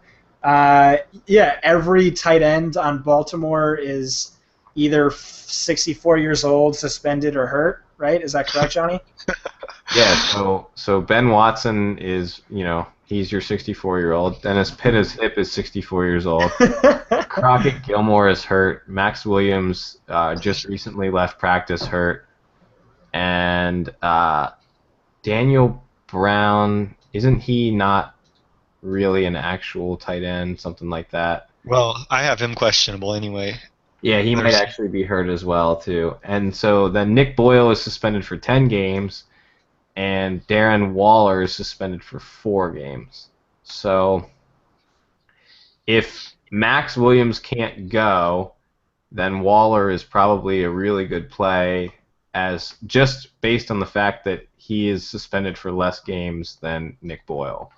[SPEAKER 1] Yeah, every tight end on Baltimore is either 64 years old, suspended, or hurt, right? Is that correct, Johnny?
[SPEAKER 2] Yeah, so Ben Watson is, he's your 64-year-old. Dennis Pitta's hip is 64 years old. Crockett Gilmore is hurt. Max Williams just recently left practice hurt. And Daniel Brown, isn't he not really an actual tight end, something like that?
[SPEAKER 3] Well, I have him questionable anyway.
[SPEAKER 2] Yeah, he might actually be hurt as well, too. And so then Nick Boyle is suspended for 10 games. And Darren Waller is suspended for 4 games. So if Max Williams can't go, then Waller is probably a really good play. as just based on the fact that he is suspended for less games than Nick Boyle.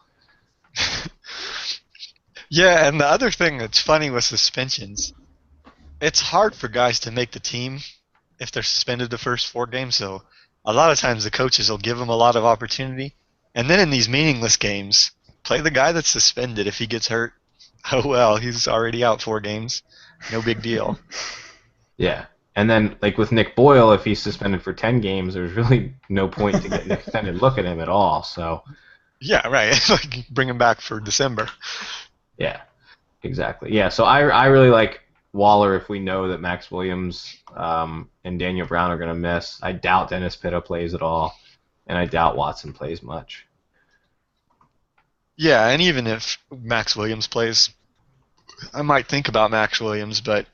[SPEAKER 3] Yeah, and the other thing that's funny with suspensions, it's hard for guys to make the team if they're suspended the first 4 games, so a lot of times the coaches will give them a lot of opportunity. And then in these meaningless games, play the guy that's suspended. If he gets hurt, oh well, he's already out 4 games. No big deal.
[SPEAKER 2] Yeah. And then, like with Nick Boyle, if he's suspended for 10 games, there's really no point to get an extended look at him at all. So.
[SPEAKER 3] Yeah, right. Like bring him back for December.
[SPEAKER 2] Yeah, exactly. Yeah, so I really like Waller if we know that Max Williams and Daniel Brown are going to miss. I doubt Dennis Pitta plays at all, and I doubt Watson plays much.
[SPEAKER 3] Yeah, and even if Max Williams plays, I might think about Max Williams, but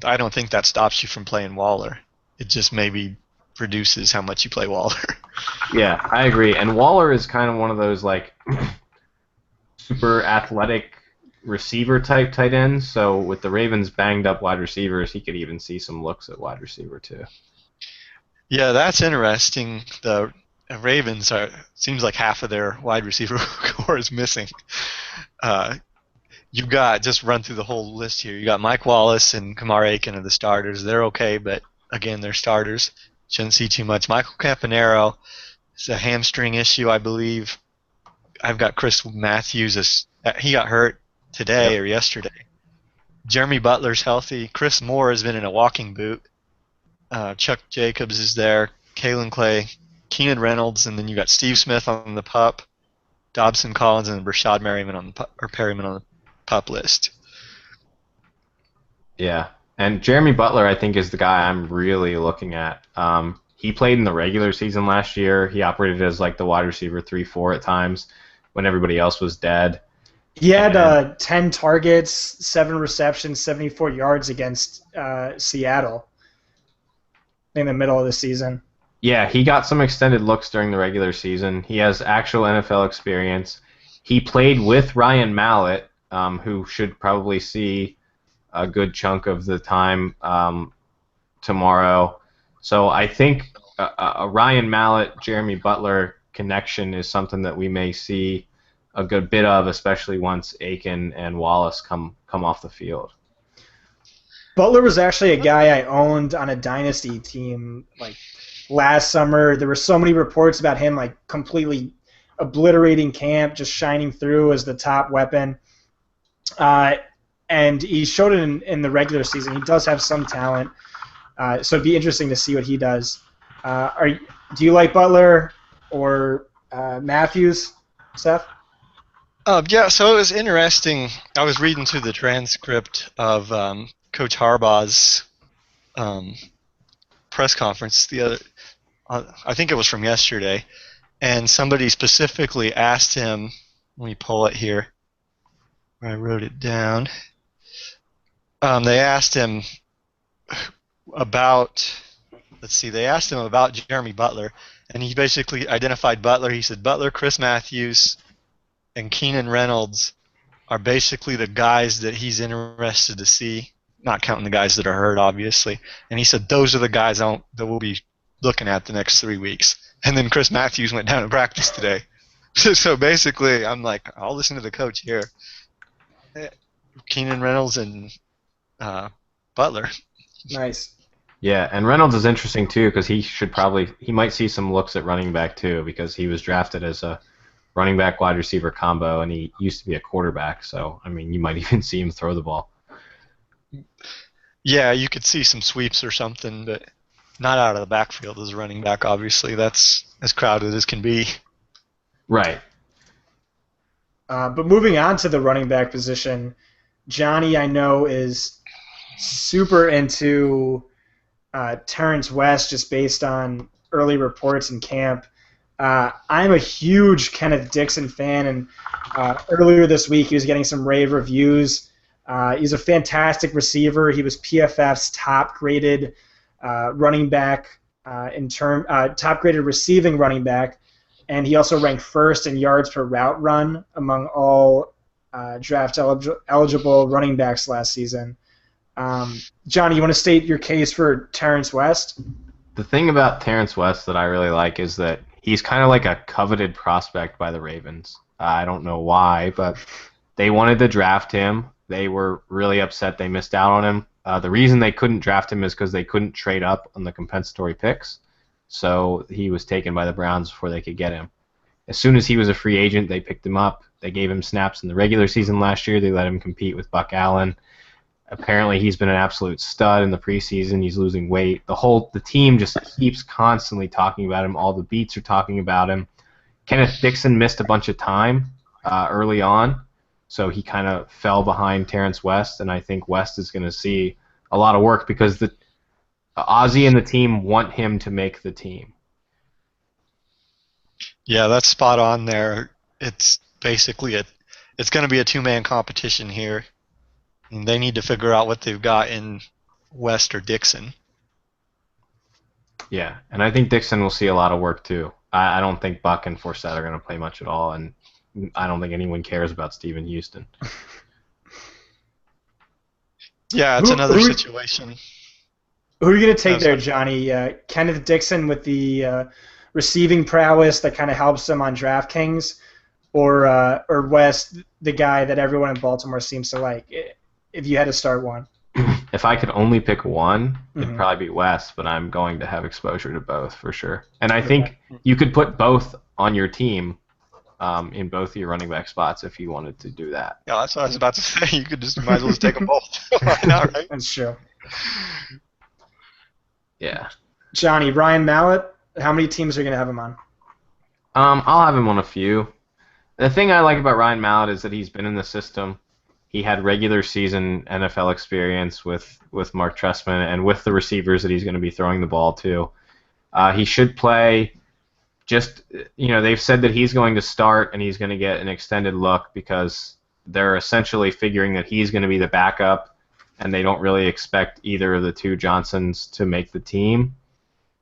[SPEAKER 3] I don't think that stops you from playing Waller. It just maybe reduces how much you play Waller.
[SPEAKER 2] Yeah, I agree. And Waller is kind of one of those like super athletic receiver type tight ends. So with the Ravens banged up wide receivers, he could even see some looks at wide receiver too.
[SPEAKER 3] Yeah, that's interesting. The Ravens seems like half of their wide receiver core is missing. You've got, just run through the whole list here. You got Mike Wallace and Kamar Aiken are the starters. They're okay, but again, they're starters. Shouldn't see too much. Michael Campanaro, it's a hamstring issue, I believe. I've got Chris Matthews. He got hurt today or yesterday. Jeremy Butler's healthy. Chris Moore has been in a walking boot. Chuck Jacobs is there. Kalen Clay, Keenan Reynolds, and then you got Steve Smith on the PUP, Dobson Collins, and Rashad Perryman on the PUP list.
[SPEAKER 2] Yeah, and Jeremy Butler, I think, is the guy I'm really looking at. He played in the regular season last year. He operated as like the wide receiver 3-4 at times when everybody else was dead.
[SPEAKER 1] He had 10 targets, 7 receptions, 74 yards against Seattle in the middle of the season.
[SPEAKER 2] Yeah, he got some extended looks during the regular season. He has actual NFL experience. He played with Ryan Mallett, who should probably see a good chunk of the time tomorrow. So I think a Ryan Mallett, Jeremy Butler connection is something that we may see a good bit of, especially once Aiken and Wallace come off the field.
[SPEAKER 1] Butler was actually a guy I owned on a dynasty team like last summer. There were so many reports about him like completely obliterating camp, just shining through as the top weapon. And he showed it in the regular season. He does have some talent, so it'd be interesting to see what he does. Do you like Butler or Matthews, Seth?
[SPEAKER 3] Yeah, so it was interesting. I was reading through the transcript of Coach Harbaugh's press conference I think it was from yesterday, and somebody specifically asked him. Let me pull it here. I wrote it down. They asked him about. They asked him about Jeremy Butler, and he basically identified Butler. He said Butler, Chris Matthews, and Keenan Reynolds are basically the guys that he's interested to see, not counting the guys that are hurt, obviously. And he said those are the guys that we'll be looking at the next 3 weeks. And then Chris Matthews went down to practice today. So basically, I'm like, I'll listen to the coach here. Keenan Reynolds and Butler.
[SPEAKER 1] Nice.
[SPEAKER 2] Yeah, and Reynolds is interesting too because he might see some looks at running back too because he was drafted as a running back wide receiver combo and he used to be a quarterback. So I mean, you might even see him throw the ball.
[SPEAKER 3] Yeah, you could see some sweeps or something, but not out of the backfield as a running back. Obviously, that's as crowded as can be.
[SPEAKER 2] Right.
[SPEAKER 1] But moving on to the running back position, Johnny, I know, is super into Terrence West just based on early reports in camp. I'm a huge Kenneth Dixon fan, and earlier this week he was getting some rave reviews. He's a fantastic receiver. He was PFF's top-graded running back top-graded receiving running back, and he also ranked first in yards per route run among all draft-eligible running backs last season. Johnny, you want to state your case for Terrence West?
[SPEAKER 2] The thing about Terrence West that I really like is that he's kind of like a coveted prospect by the Ravens. I don't know why, but they wanted to draft him. They were really upset they missed out on him. The reason they couldn't draft him is because they couldn't trade up on the compensatory picks. So he was taken by the Browns before they could get him. As soon as he was a free agent, they picked him up. They gave him snaps in the regular season last year. They let him compete with Buck Allen. Apparently, he's been an absolute stud in the preseason. He's losing weight. The team just keeps constantly talking about him. All the beats are talking about him. Kenneth Dixon missed a bunch of time early on, so he kind of fell behind Terrence West, and I think West is going to see a lot of work because the Ozzie and the team want him to make the team.
[SPEAKER 3] Yeah, that's spot on there. It's basically it's going to be a two-man competition here. And they need to figure out what they've got in West or Dixon.
[SPEAKER 2] Yeah, and I think Dixon will see a lot of work too. I don't think Buck and Forsett are going to play much at all, and I don't think anyone cares about Steven Houston.
[SPEAKER 3] Yeah, it's another situation.
[SPEAKER 1] Who are you going to take there, Johnny? Kenneth Dixon with the receiving prowess that kind of helps him on DraftKings, or West, the guy that everyone in Baltimore seems to like? If you had to start one.
[SPEAKER 2] If I could only pick one, it'd probably be West, but I'm going to have exposure to both for sure. And I think you could put both on your team in both of your running back spots if you wanted to do that.
[SPEAKER 3] Yeah, that's what I was about to say. You might as well just take them both. Why not, right?
[SPEAKER 1] That's true.
[SPEAKER 2] Yeah.
[SPEAKER 1] Johnny, Ryan Mallett, how many teams are going to have him on?
[SPEAKER 2] I'll have him on a few. The thing I like about Ryan Mallett is that he's been in the system. He had regular season NFL experience with Mark Trestman and with the receivers that he's going to be throwing the ball to. He should play. They've said that he's going to start and he's going to get an extended look because they're essentially figuring that he's going to be the backup, and they don't really expect either of the two Johnsons to make the team.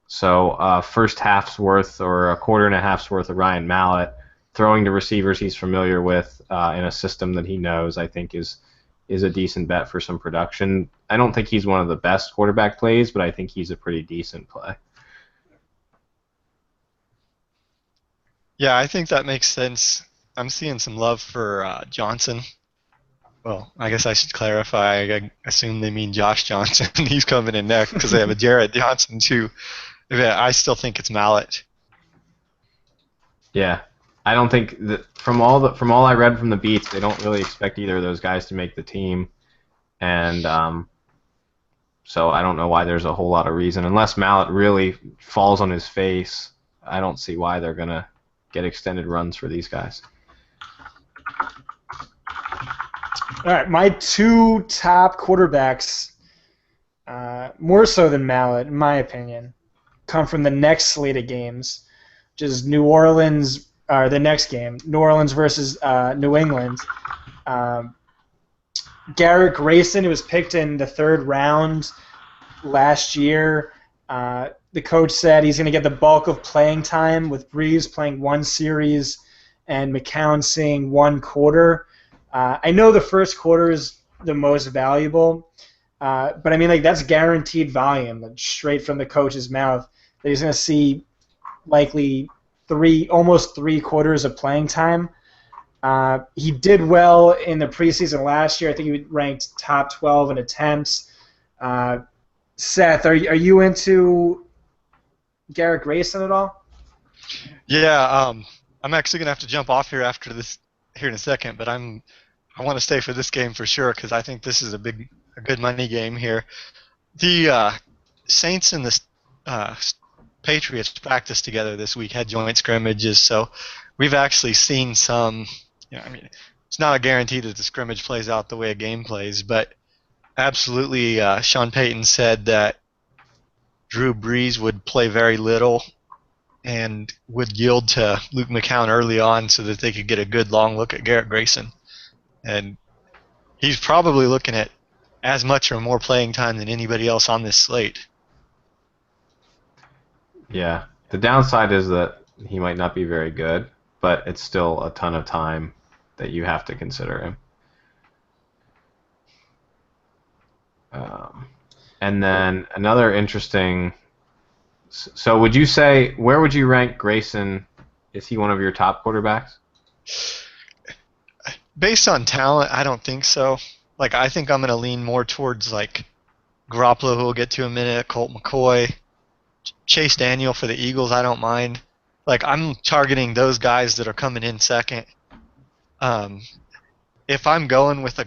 [SPEAKER 2] So first half's worth or a quarter and a half's worth of Ryan Mallett, throwing to receivers he's familiar with in a system that he knows, I think is a decent bet for some production. I don't think he's one of the best quarterback plays, but I think he's a pretty decent play.
[SPEAKER 3] Yeah, I think that makes sense. I'm seeing some love for Johnson. Well, I guess I should clarify. I assume they mean Josh Johnson. He's coming in next because they have a Jared Johnson too. I still think it's Mallett.
[SPEAKER 2] Yeah. I don't think that from all I read from the beats, they don't really expect either of those guys to make the team, and so I don't know why there's a whole lot of reason. Unless Mallett really falls on his face, I don't see why they're gonna get extended runs for these guys.
[SPEAKER 1] All right, my two top quarterbacks, more so than Mallett, in my opinion, come from the next slate of games, which is New Orleans. The next game, New Orleans versus New England. Garrett Grayson, who was picked in the third round last year, the coach said he's going to get the bulk of playing time, with Breeze playing one series and McCown seeing one quarter. I know the first quarter is the most valuable, but I mean, that's guaranteed volume, straight from the coach's mouth, that he's going to see likely almost 3/4 of playing time. He did well in the preseason last year. I think he ranked top 12 in attempts. Seth, are you into Garrett Grayson at all?
[SPEAKER 3] Yeah, I'm actually gonna have to jump off here after this here in a second, but I want to stay for this game for sure because I think this is a good money game here. The Saints and the Patriots practiced together this week, had joint scrimmages, so we've actually seen some. It's not a guarantee that the scrimmage plays out the way a game plays, but absolutely, Sean Payton said that Drew Brees would play very little and would yield to Luke McCown early on so that they could get a good long look at Garrett Grayson. And he's probably looking at as much or more playing time than anybody else on this slate.
[SPEAKER 2] Yeah. The downside is that he might not be very good, but it's still a ton of time that you have to consider him. And then another interesting So would you say, where would you rank Grayson? Is he one of your top quarterbacks?
[SPEAKER 3] Based on talent, I don't think so. Like, I think I'm going to lean more towards, like, Garoppolo, who we'll get to in a minute, Colt McCoy, Chase Daniel for the Eagles, I don't mind. Like, I'm targeting those guys that are coming in second. If I'm going with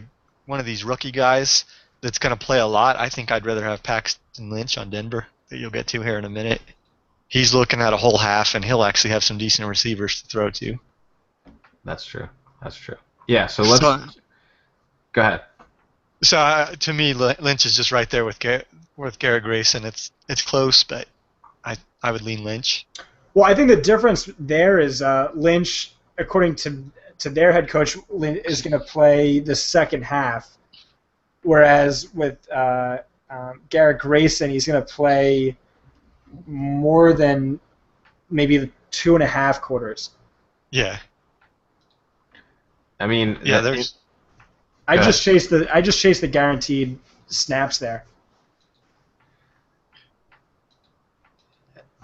[SPEAKER 3] one of these rookie guys that's going to play a lot, I think I'd rather have Paxton Lynch on Denver, that you'll get to here in a minute. He's looking at a whole half, and he'll actually have some decent receivers to throw to.
[SPEAKER 2] That's true. Yeah, so let's... Go ahead.
[SPEAKER 3] So to me, Lynch is just right there with Garrett Grayson. It's close, but I would lean Lynch.
[SPEAKER 1] Well, I think the difference there is Lynch, according to their head coach, is going to play the second half, whereas with Garrett Grayson, he's going to play more than maybe 2.5 quarters.
[SPEAKER 3] Yeah.
[SPEAKER 2] I mean,
[SPEAKER 3] yeah. There's.
[SPEAKER 1] I just chased the guaranteed snaps there.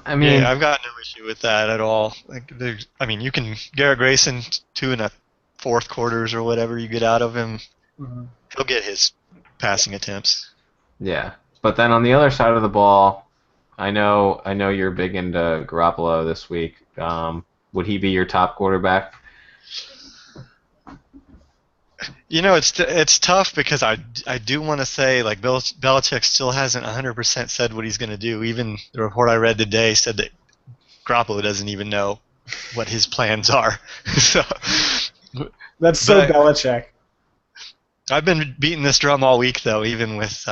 [SPEAKER 2] I mean,
[SPEAKER 3] yeah, I've got no issue with that at all. Like, you can Garrett Grayson 2.25 quarters or whatever you get out of him.
[SPEAKER 1] Mm-hmm.
[SPEAKER 3] He'll get his passing attempts.
[SPEAKER 2] Yeah, but then on the other side of the ball, I know you're big into Garoppolo this week. Would he be your top quarterback?
[SPEAKER 3] It's tough because I do want to say, like, Belichick still hasn't 100% said what he's going to do. Even the report I read today said that Garoppolo doesn't even know what his plans are. So
[SPEAKER 1] that's so Belichick.
[SPEAKER 3] I've been beating this drum all week, though, even with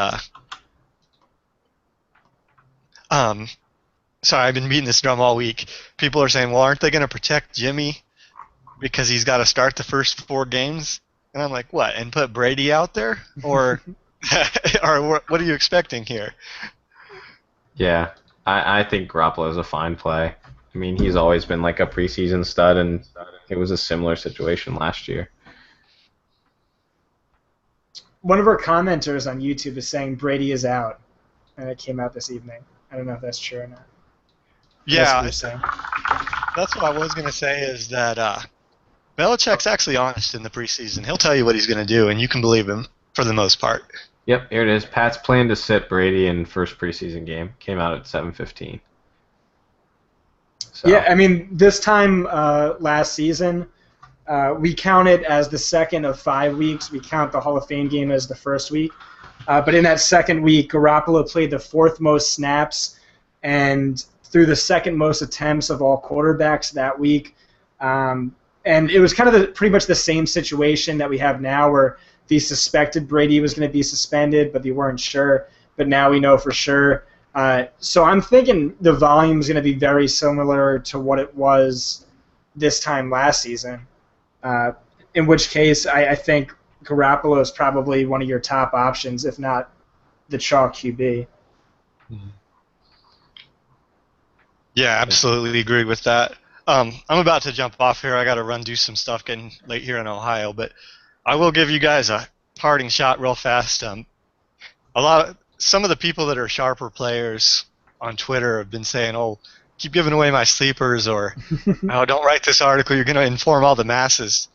[SPEAKER 3] I've been beating this drum all week. People are saying, well, aren't they going to protect Jimmy because he's got to start the first 4 games? And I'm like, what? And put Brady out there? Or what are you expecting here?
[SPEAKER 2] Yeah, I think Garoppolo is a fine play. I mean, he's always been like a preseason stud, and it was a similar situation last year.
[SPEAKER 1] One of our commenters on YouTube is saying Brady is out, and it came out this evening. I don't know if that's true or not.
[SPEAKER 3] Yeah, that's what I was going to say, is that Belichick's actually honest in the preseason. He'll tell you what he's going to do, and you can believe him for the most part.
[SPEAKER 2] Yep, here it is. Pat's plan to sit Brady in first preseason game came out at 7:15. So.
[SPEAKER 1] Yeah, I mean, this time last season, we count it as the second of 5 weeks. We count the Hall of Fame game as the first week. But in that second week, Garoppolo played the 4th most snaps and threw the 2nd most attempts of all quarterbacks that week. And it was kind of pretty much the same situation that we have now, where they suspected Brady was going to be suspended, but they weren't sure. But now we know for sure. So I'm thinking the volume is going to be very similar to what it was this time last season. In which case, I think Garoppolo is probably one of your top options, if not the chalk QB.
[SPEAKER 3] Yeah, absolutely agree with that. I'm about to jump off here. I got to run do some stuff, getting late here in Ohio. But I will give you guys a parting shot real fast. Some of the people that are sharper players on Twitter have been saying, "Oh, keep giving away my sleepers," or "Oh, don't write this article. You're going to inform all the masses."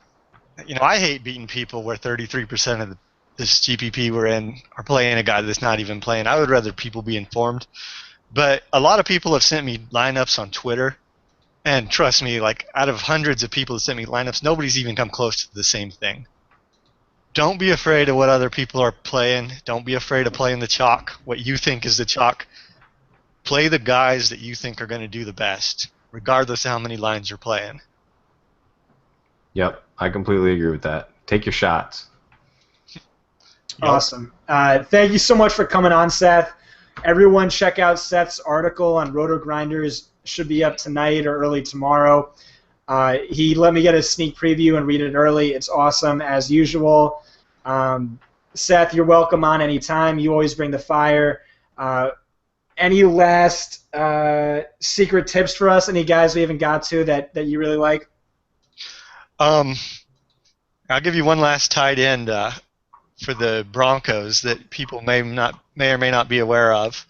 [SPEAKER 3] I hate beating people where 33% of this GPP we're in are playing a guy that's not even playing. I would rather people be informed. But a lot of people have sent me lineups on Twitter. And trust me, like, out of hundreds of people that sent me lineups, nobody's even come close to the same thing. Don't be afraid of what other people are playing. Don't be afraid of playing the chalk, what you think is the chalk. Play the guys that you think are going to do the best, regardless of how many lines you're playing.
[SPEAKER 2] Yep, I completely agree with that. Take your shots.
[SPEAKER 1] Awesome. Thank you so much for coming on, Seth. Everyone check out Seth's article on Rotogrinders. Should be up tonight or early tomorrow. He let me get a sneak preview and read it early. It's awesome, as usual. Seth, you're welcome on anytime. You always bring the fire. Any last secret tips for us? Any guys we haven't got to that you really like?
[SPEAKER 3] I'll give you one last tight end for the Broncos that people may or may not be aware of.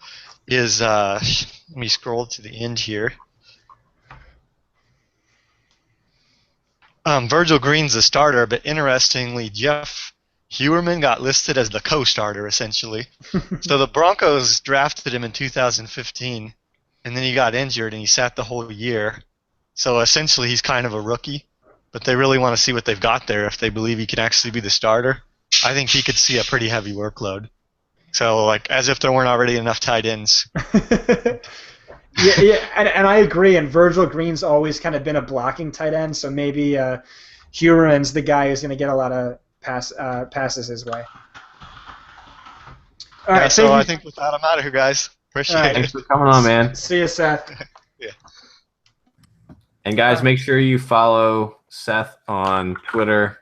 [SPEAKER 3] is let me scroll to the end here. Virgil Green's the starter, but interestingly, Jeff Heuerman got listed as the co-starter essentially. So the Broncos drafted him in 2015, and then he got injured and he sat the whole year. So essentially, he's kind of a rookie, but they really want to see what they've got there if they believe he can actually be the starter. I think he could see a pretty heavy workload. So, like, as if there weren't already enough tight ends.
[SPEAKER 1] Yeah, and I agree. And Virgil Green's always kind of been a blocking tight end, so maybe Huron's the guy who's going to get a lot of passes his way. All right,
[SPEAKER 3] so I think with that, I'm out of here, guys. Appreciate it.
[SPEAKER 2] Thanks for coming on, man.
[SPEAKER 1] See you, Seth.
[SPEAKER 3] Yeah.
[SPEAKER 2] And guys, make sure you follow Seth on Twitter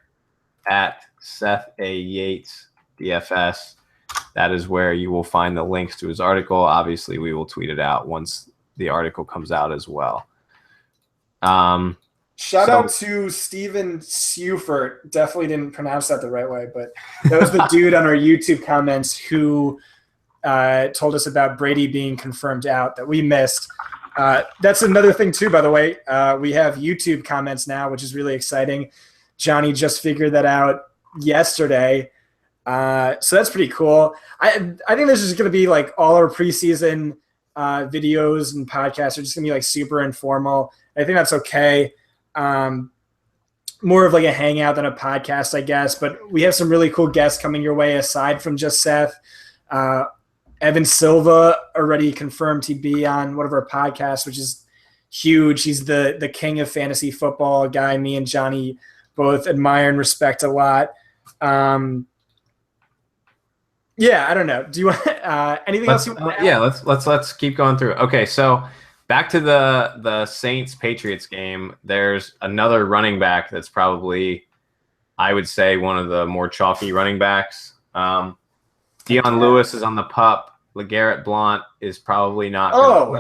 [SPEAKER 2] at Seth A. Yates DFS. That is where you will find the links to his article. Obviously, we will tweet it out once the article comes out as well.
[SPEAKER 1] Shout out to Steven Seufert. Definitely didn't pronounce that the right way, but that was the dude on our YouTube comments who told us about Brady being confirmed out that we missed. That's another thing too, by the way. We have YouTube comments now, which is really exciting. Johnny just figured that out yesterday. So that's pretty cool. I think this is going to be like all our preseason videos and podcasts are just going to be like super informal. I think that's okay. More of like a hangout than a podcast, I guess. But we have some really cool guests coming your way aside from just Seth. Evan Silva already confirmed he'd be on one of our podcasts, which is huge. He's the king of fantasy football, a guy me and Johnny both admire and respect a lot. Yeah, I don't know. Do you want anything else you want to add?
[SPEAKER 2] Yeah, let's keep going through. Okay, so back to the Saints-Patriots game. There's another running back that's probably, I would say, one of the more chalky running backs. Deion Lewis is on the pup. LeGarrette Blount is probably not.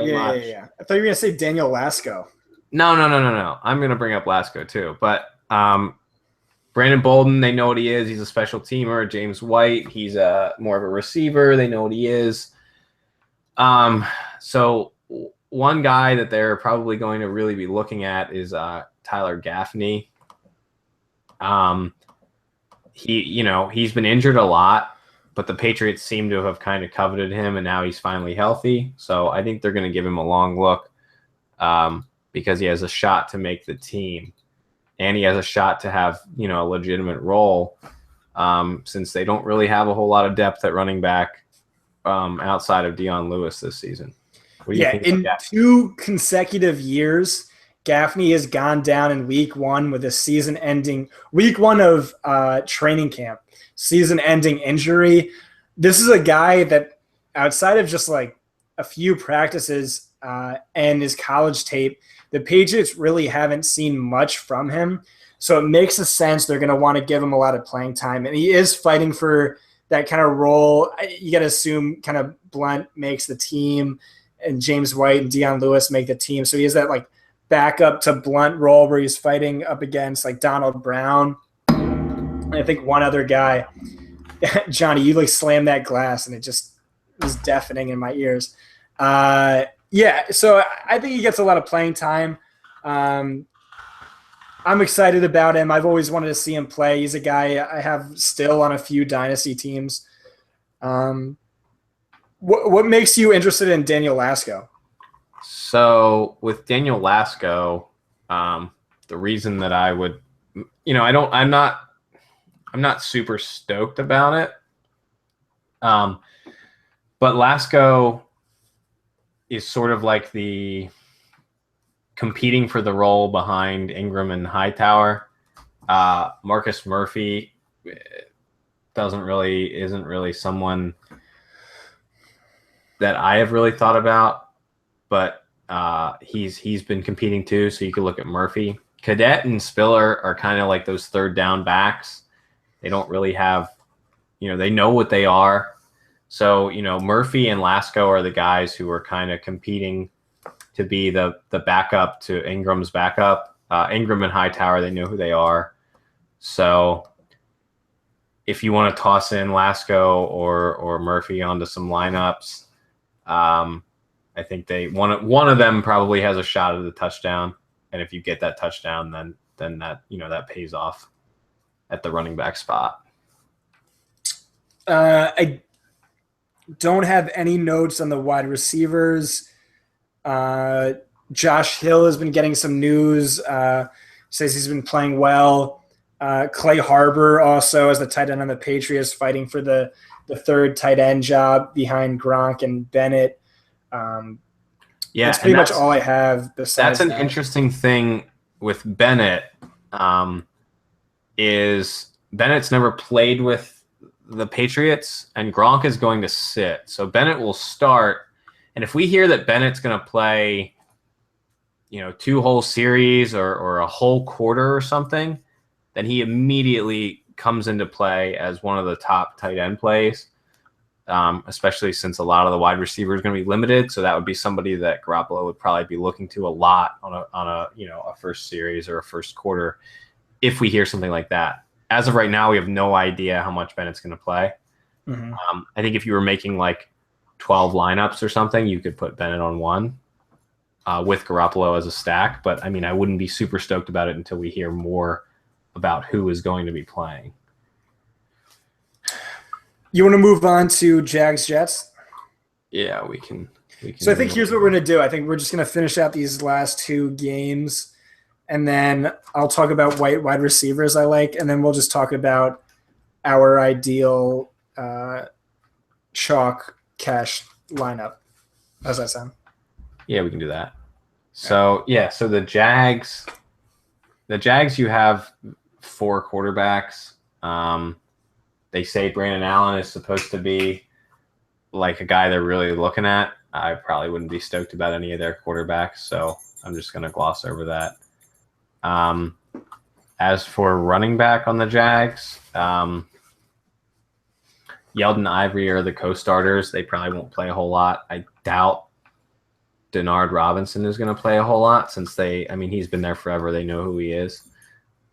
[SPEAKER 1] Yeah. I thought you were gonna say Daniel Lasco.
[SPEAKER 2] No. I'm gonna bring up Lasco too, but Brandon Bolden, they know what he is. He's a special teamer. James White, he's more of a receiver. They know what he is. So one guy that they're probably going to really be looking at is Tyler Gaffney. He's been injured a lot, but the Patriots seem to have kind of coveted him, and now he's finally healthy. So I think they're going to give him a long look because he has a shot to make the team. And he has a shot to have, a legitimate role since they don't really have a whole lot of depth at running back outside of Deion Lewis this season. What do you think
[SPEAKER 1] in 2 consecutive years, Gaffney has gone down in week 1 with a week 1 of training camp, season-ending injury. This is a guy that outside of just like a few practices and his college tape, the Patriots really haven't seen much from him. So it makes sense they're going to want to give him a lot of playing time. And he is fighting for that kind of role. You got to assume kind of Blount makes the team and James White and Deion Lewis make the team. So he has that like backup to Blount role where he's fighting up against like Donald Brown. And I think one other guy. Johnny, you like slammed that glass and it just was deafening in my ears. Yeah, so I think he gets a lot of playing time. I'm excited about him. I've always wanted to see him play. He's a guy I have still on a few dynasty teams. What makes you interested in Daniel Lasco?
[SPEAKER 2] So with Daniel Lasco, the reason that I would, I'm not super stoked about it. But Lasco is sort of like the competing for the role behind Ingram and Hightower. Marcus Murphy isn't really someone that I have really thought about, but he's been competing too. So you could look at Murphy. Cadet and Spiller are kind of like those third down backs. They don't really have, they know what they are. So, Murphy and Lasco are the guys who are kind of competing to be the backup to Ingram's backup. Ingram and Hightower, they know who they are. So if you want to toss in Lasco or Murphy onto some lineups, I think one of them probably has a shot at the touchdown, and if you get that touchdown, then that that pays off at the running back spot.
[SPEAKER 1] I don't have any notes on the wide receivers. Josh Hill has been getting some news. Says he's been playing well. Clay Harbor also as the tight end on the Patriots, fighting for the third tight end job behind Gronk and Bennett. That's pretty much all I have. Besides
[SPEAKER 2] that's an interesting thing with Bennett. Is Bennett's never played with the Patriots, and Gronk is going to sit. So Bennett will start, and if we hear that Bennett's going to play, 2 whole series or a whole quarter or something, then he immediately comes into play as one of the top tight end plays, especially since a lot of the wide receivers are going to be limited. So that would be somebody that Garoppolo would probably be looking to a lot on a first series or a first quarter if we hear something like that. As of right now, we have no idea how much Bennett's going to play. Mm-hmm. I think if you were making like 12 lineups or something, you could put Bennett on one with Garoppolo as a stack. But, I wouldn't be super stoked about it until we hear more about who is going to be playing.
[SPEAKER 1] You want to move on to Jags-Jets?
[SPEAKER 2] Yeah, we can.
[SPEAKER 1] So I think here's what we're going to do. I think we're just going to finish out these last 2 games, and then I'll talk about wide receivers I like, and then we'll just talk about our ideal chalk cash lineup. How's that sound?
[SPEAKER 2] Yeah, we can do that. So so the Jags, you have 4 quarterbacks. They say Brandon Allen is supposed to be like a guy they're really looking at. I probably wouldn't be stoked about any of their quarterbacks, so I'm just going to gloss over that. As for running back on the Jags, Yeldon Ivory are the co-starters. They probably won't play a whole lot. I doubt Denard Robinson is going to play a whole lot since he's been there forever. They know who he is.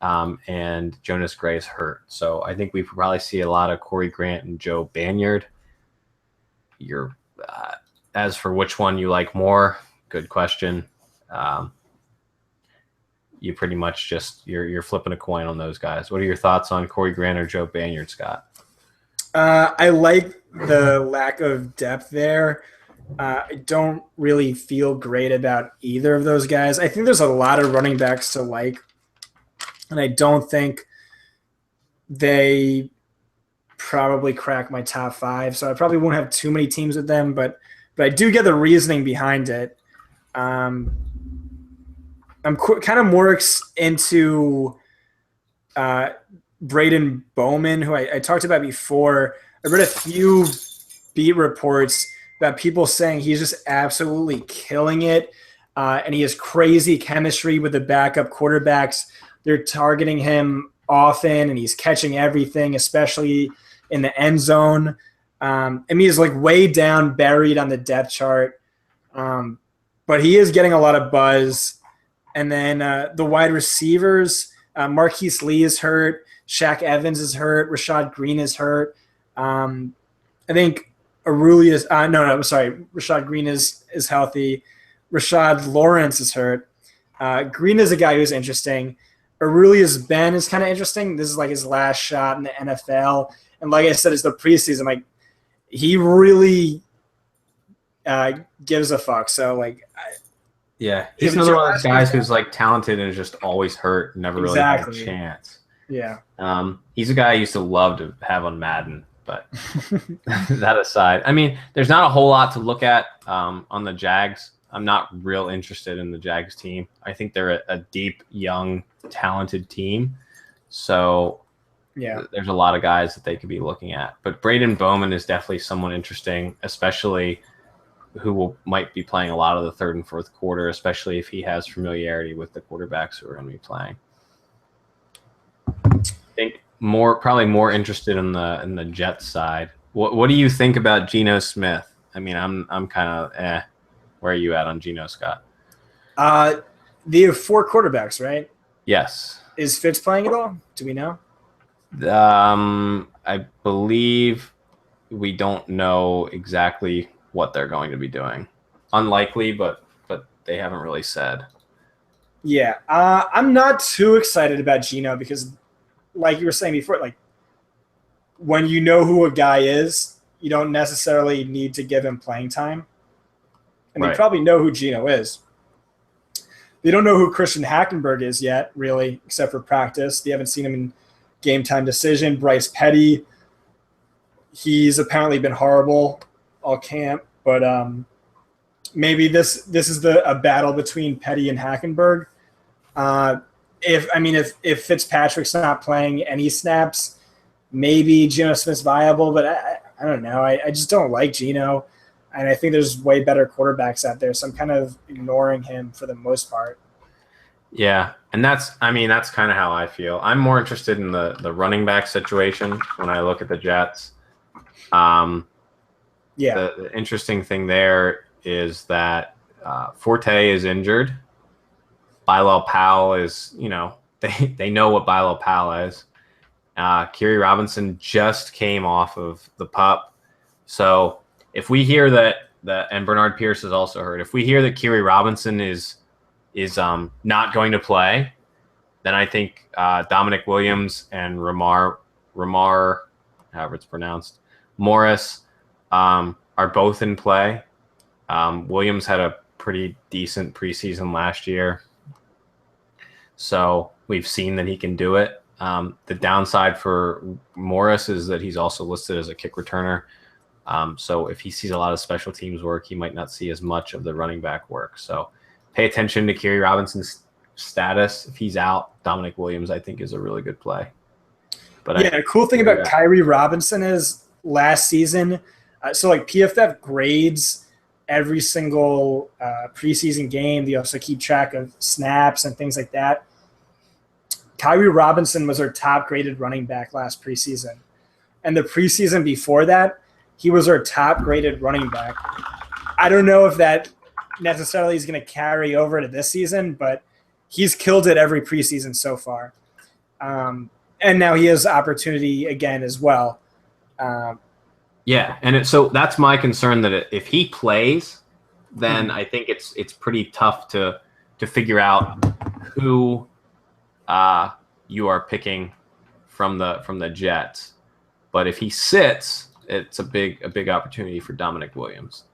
[SPEAKER 2] And Jonas Gray is hurt. So I think we probably see a lot of Corey Grant and Joe Banyard. As for which one you like more, good question. You pretty much just you're flipping a coin on those guys. What are your thoughts on Corey Grant or Joe Banyard, Scott?
[SPEAKER 1] I like the lack of depth there. I don't really feel great about either of those guys. I think there's a lot of running backs to like, and I don't think they probably crack my top 5. So I probably won't have too many teams with them, but I do get the reasoning behind it. I'm kind of more into Braden Bowman, who I talked about before. I read a few beat reports about people saying he's just absolutely killing it, and he has crazy chemistry with the backup quarterbacks. They're targeting him often, and he's catching everything, especially in the end zone. He's like way down, buried on the depth chart, but he is getting a lot of buzz. And then the wide receivers, Marquise Lee is hurt, Shaq Evans is hurt, Rashad Green is hurt. I think Arulius Rashad Green is healthy. Rashad Lawrence is hurt. Green is a guy who's interesting. Aurelius Ben is kind of interesting. This is like his last shot in the NFL. And like I said, it's the preseason. Like, he really gives a fuck. So,
[SPEAKER 2] he's another one of those guys who's like talented and is just always hurt, never really had a chance.
[SPEAKER 1] Yeah.
[SPEAKER 2] He's a guy I used to love to have on Madden, but that aside, there's not a whole lot to look at on the Jags. I'm not real interested in the Jags team. I think they're a deep, young, talented team. So there's a lot of guys that they could be looking at. But Braden Bowman is definitely someone interesting, especially who might be playing a lot of the third and fourth quarter, especially if he has familiarity with the quarterbacks who are going to be playing. I think probably more interested in the Jets side. What do you think about Geno Smith? I'm kind of Where are you at on Geno, Scott?
[SPEAKER 1] They have 4 quarterbacks, right?
[SPEAKER 2] Yes.
[SPEAKER 1] Is Fitz playing at all? Do we know?
[SPEAKER 2] I believe we don't know exactly what they're going to be doing. Unlikely, but they haven't really said.
[SPEAKER 1] Yeah, I'm not too excited about Geno because, like you were saying before, like when you know who a guy is, you don't necessarily need to give him playing time. And they probably know who Geno is. They don't know who Christian Hackenberg is yet, really, except for practice. They haven't seen him in game time decision. Bryce Petty, he's apparently been horrible all camp, but maybe this is a battle between Petty and Hackenberg. If Fitzpatrick's not playing any snaps, maybe Geno Smith's viable, but I don't know. I just don't like Geno, and I think there's way better quarterbacks out there, so I'm kind of ignoring him for the most part.
[SPEAKER 2] Yeah, and that's kind of how I feel. I'm more interested in the running back situation when I look at the Jets. The interesting thing there is that Forte is injured. Bilal Powell is, they know what Bilal Powell is. Kiri Robinson just came off of the PUP. So if we hear that and Bernard Pierce is also hurt, if we hear that Kiri Robinson is not going to play, then I think Dominic Williams and Ramar, however it's pronounced, Morris are both in play. Williams had a pretty decent preseason last year, so we've seen that he can do it. The downside for Morris is that he's also listed as a kick returner. So if he sees a lot of special teams work, he might not see as much of the running back work. So pay attention to Kiri Robinson's status. If he's out, Dominic Williams, I think, is a really good play. But
[SPEAKER 1] the cool thing about Kiri Robinson is last season, so like PFF grades every single preseason game. They also keep track of snaps and things like that. Kiri Robinson was our top-graded running back last preseason. And the preseason before that, he was our top-graded running back. I don't know if that necessarily is going to carry over to this season, but he's killed it every preseason so far. And now he has opportunity again as well.
[SPEAKER 2] So that's my concern, that if he plays, then I think it's pretty tough to figure out who you are picking from the Jets. But if he sits, it's a big opportunity for Dominic Williams.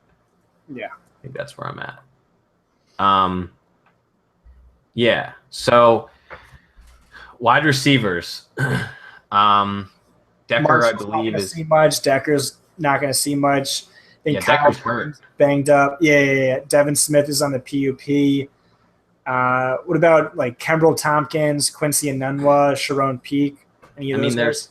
[SPEAKER 1] Yeah,
[SPEAKER 2] I think that's where I'm at. So wide receivers. Decker,
[SPEAKER 1] Marshall's
[SPEAKER 2] I believe, is
[SPEAKER 1] see much. Decker's not going to see much. I think
[SPEAKER 2] Decker's hurt,
[SPEAKER 1] banged up. Yeah. Devin Smith is on the PUP. What about like Kembrell Tompkins, Quincy Enunwa, Sharon Peak? Any of those guys?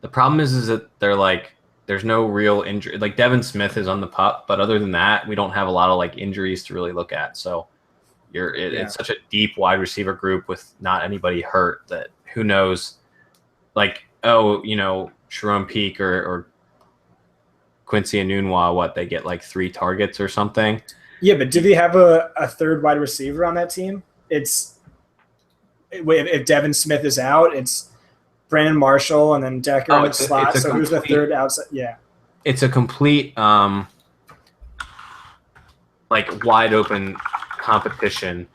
[SPEAKER 2] The problem is that they're like, there's no real injury. Like Devin Smith is on the PUP, but other than that, we don't have a lot of like injuries to really look at. So it's such a deep wide receiver group with not anybody hurt that who knows. Like, Sharon Peak or Quincy Enunwa, they get like 3 targets or something.
[SPEAKER 1] Yeah, but do they have a third wide receiver on that team? If Devin Smith is out, it's Brandon Marshall and then Decker in the slot. So who's the third outside? Yeah.
[SPEAKER 2] It's a complete wide open competition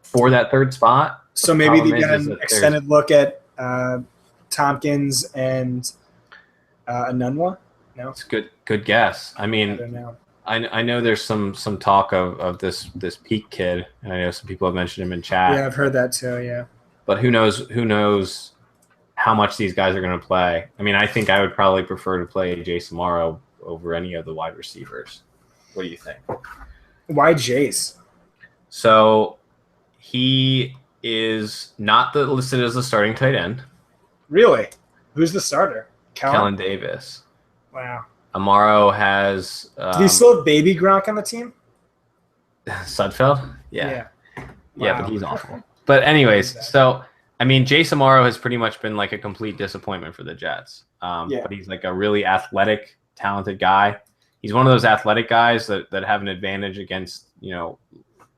[SPEAKER 2] for that third spot.
[SPEAKER 1] So maybe they get an extended look at Tompkins and Enunwa? No?
[SPEAKER 2] It's a good guess. I mean,
[SPEAKER 1] I don't know.
[SPEAKER 2] I know there's some talk of this Peak kid, and I know some people have mentioned him in chat.
[SPEAKER 1] Yeah, I've heard that too, yeah.
[SPEAKER 2] But who knows how much these guys are going to play. I mean, I think I would probably prefer to play Jace Amaro over any of the wide receivers. What do you think?
[SPEAKER 1] Why Jace?
[SPEAKER 2] So he is not listed as the starting tight end.
[SPEAKER 1] Really? Who's the starter?
[SPEAKER 2] Kellen Davis.
[SPEAKER 1] Wow.
[SPEAKER 2] Amaro has...
[SPEAKER 1] Do you still have baby Gronk on the team?
[SPEAKER 2] Sudfeld? Yeah.
[SPEAKER 1] Wow.
[SPEAKER 2] Yeah, but he's awful. But anyways, so, I mean, Jace Amaro has pretty much been like a complete disappointment for the Jets. But he's like a really athletic, talented guy. He's one of those athletic guys that have an advantage against,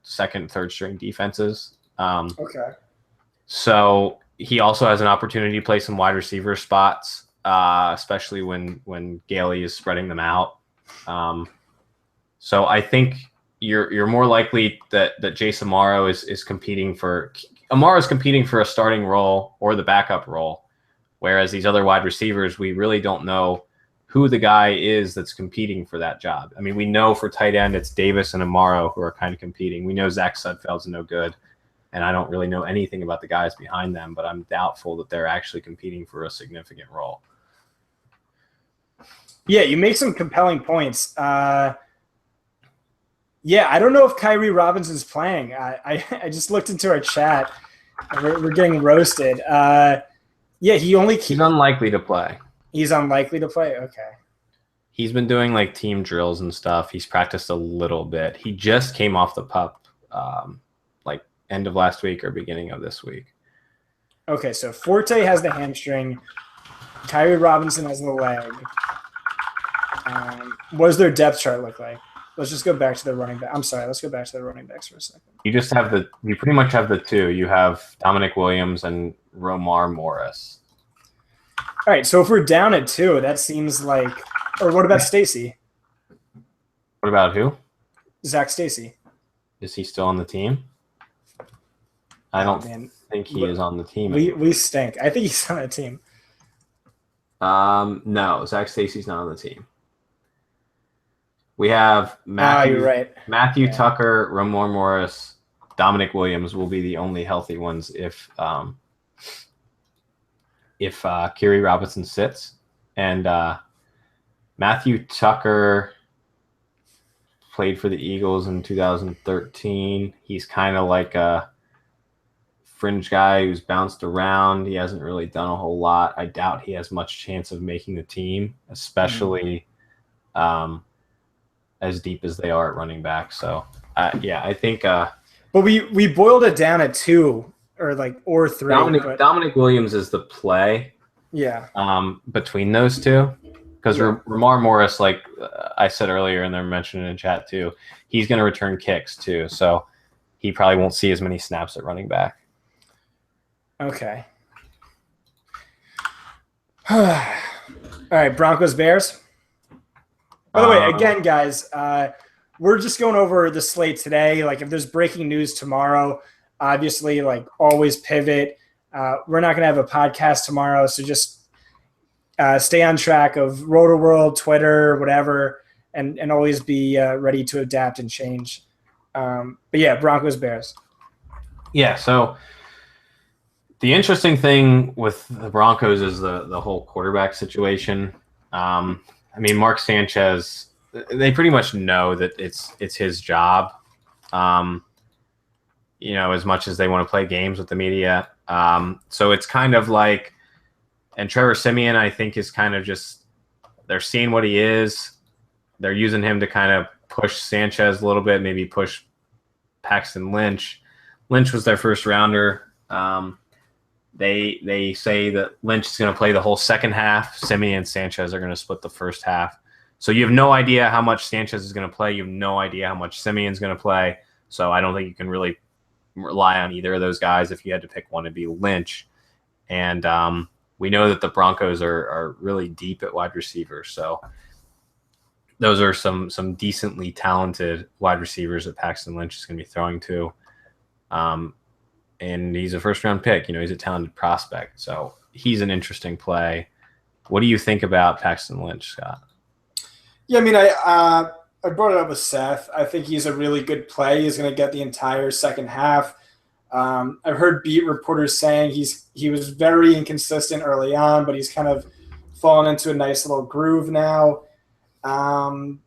[SPEAKER 2] second, third string defenses.
[SPEAKER 1] Okay.
[SPEAKER 2] So he also has an opportunity to play some wide receiver spots. especially when Gailey is spreading them out. So I think you're more likely that Jace Amaro is competing for a starting role or the backup role, whereas these other wide receivers, we really don't know who the guy is that's competing for that job. I mean, we know for tight end it's Davis and Amaro who are kind of competing. We know Zach Sudfeld's no good, and I don't really know anything about the guys behind them, but I'm doubtful that they're actually competing for a significant role.
[SPEAKER 1] Yeah, you make some compelling points. Yeah, I don't know if Kyrie Robinson's playing. I just looked into our chat. We're getting roasted. Yeah, he's
[SPEAKER 2] unlikely to play.
[SPEAKER 1] He's unlikely to play? Okay.
[SPEAKER 2] He's been doing like team drills and stuff. He's practiced a little bit. He just came off the PUP like end of last week or beginning of this week.
[SPEAKER 1] Okay, so Forte has the hamstring. Kyrie Robinson has the leg. What does their depth chart look like? Let's just go back to the running back. I'm sorry. Let's go back to the running backs for a second.
[SPEAKER 2] You pretty much have the two. You have Dominic Williams and Romar Morris.
[SPEAKER 1] All right. So if we're down at 2, that seems like, or what about Stacy?
[SPEAKER 2] What about who?
[SPEAKER 1] Zach Stacy.
[SPEAKER 2] Is he still on the team? I don't think he is on the team.
[SPEAKER 1] We stink. I think he's on the team.
[SPEAKER 2] No, Zach Stacy's not on the team. We have Matthew.
[SPEAKER 1] You're right.
[SPEAKER 2] Matthew Tucker, Romar Morris, Dominic Williams will be the only healthy ones if Kyrie Robinson sits. And Matthew Tucker played for the Eagles in 2013. He's kind of like a fringe guy who's bounced around. He hasn't really done a whole lot. I doubt he has much chance of making the team, especially as deep as they are at running back. So, I think. But
[SPEAKER 1] we boiled it down at 2 or 3.
[SPEAKER 2] Dominic Williams is the play.
[SPEAKER 1] Yeah.
[SPEAKER 2] Between those two, because Romar Morris, like I said earlier, and they're mentioning in chat too, he's going to return kicks too, so he probably won't see as many snaps at running back.
[SPEAKER 1] Okay. All right, Broncos Bears. By the way, again, guys, we're just going over the slate today. Like, if there's breaking news tomorrow, obviously, like, always pivot. We're not going to have a podcast tomorrow, so just stay on track of RotoWorld, Twitter, whatever, and always be ready to adapt and change. But yeah, Broncos Bears.
[SPEAKER 2] Yeah, so the interesting thing with the Broncos is the whole quarterback situation. I mean, Mark Sanchez, they pretty much know that it's his job, as much as they want to play games with the media. So it's kind of like, and Trevor Siemian, I think, is kind of just, they're seeing what he is. They're using him to kind of push Sanchez a little bit, maybe push Paxton Lynch. Lynch was their first rounder. They say that Lynch is going to play the whole second half. Siemian and Sanchez are going to split the first half. So you have no idea how much Sanchez is going to play. You have no idea how much Siemian's going to play. So I don't think you can really rely on either of those guys. If you had to pick one, it'd be Lynch. And we know that the Broncos are really deep at wide receiver. So those are some decently talented wide receivers that Paxton Lynch is going to be throwing to. And he's a first-round pick. He's a talented prospect. So he's an interesting play. What do you think about Paxton Lynch, Scott?
[SPEAKER 1] Yeah, I mean, I brought it up with Seth. I think he's a really good play. He's going to get the entire second half. I've heard beat reporters saying he was very inconsistent early on, but he's kind of fallen into a nice little groove now. I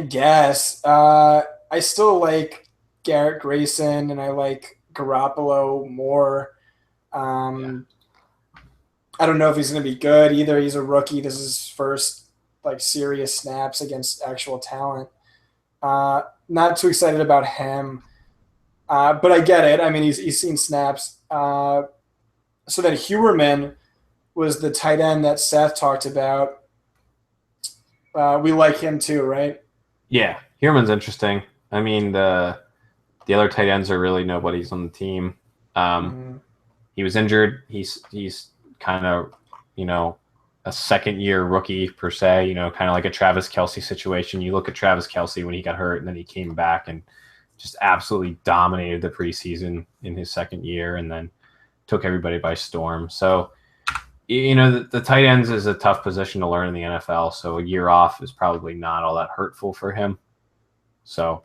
[SPEAKER 1] guess. I still like Garrett Grayson, and I like Garoppolo more. I don't know if he's going to be good either. He's a rookie. This is his first serious snaps against actual talent. Not too excited about him, but I get it. I mean, he's seen snaps. So then Huerman was the tight end that Seth talked about. We like him too, right?
[SPEAKER 2] Yeah, Huerman's interesting. I mean, the other tight ends are really nobody's on the team. He was injured. He's kind of, a second-year rookie per se, kind of like a Travis Kelce situation. You look at Travis Kelce when he got hurt, and then he came back and just absolutely dominated the preseason in his second year, and then took everybody by storm. So, the tight ends is a tough position to learn in the NFL, so a year off is probably not all that hurtful for him. So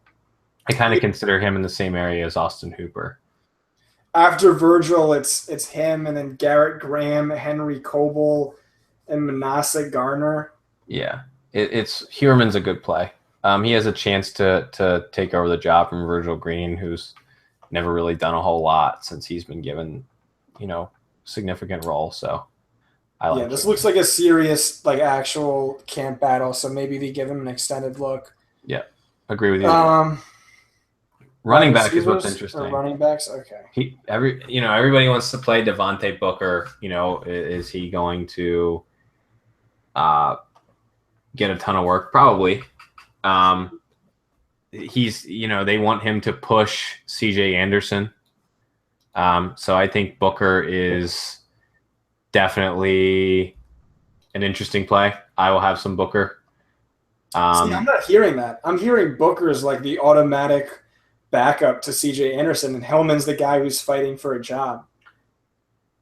[SPEAKER 2] I kind of consider him in the same area as Austin Hooper.
[SPEAKER 4] After Virgil, it's him, and then Garrett Graham, Henry Coble, and Manasseh Garner.
[SPEAKER 2] Yeah, it's Heuerman's a good play. He has a chance to take over the job from Virgil Green, who's never really done a whole lot since he's been given, significant role. So I like
[SPEAKER 4] this
[SPEAKER 2] Heuerman.
[SPEAKER 4] looks like a serious, actual camp battle. So maybe they give him an extended look.
[SPEAKER 2] Yeah, agree with you. Running back is what's interesting.
[SPEAKER 4] Running backs, okay.
[SPEAKER 2] Everybody wants to play Devontae Booker. Is he going to get a ton of work? Probably. He's, they want him to push CJ Anderson. So I think Booker is definitely an interesting play. I will have some Booker.
[SPEAKER 4] I'm not hearing that. I'm hearing Booker is like the automatic backup to CJ Anderson, and Hillman's the guy who's fighting for a job.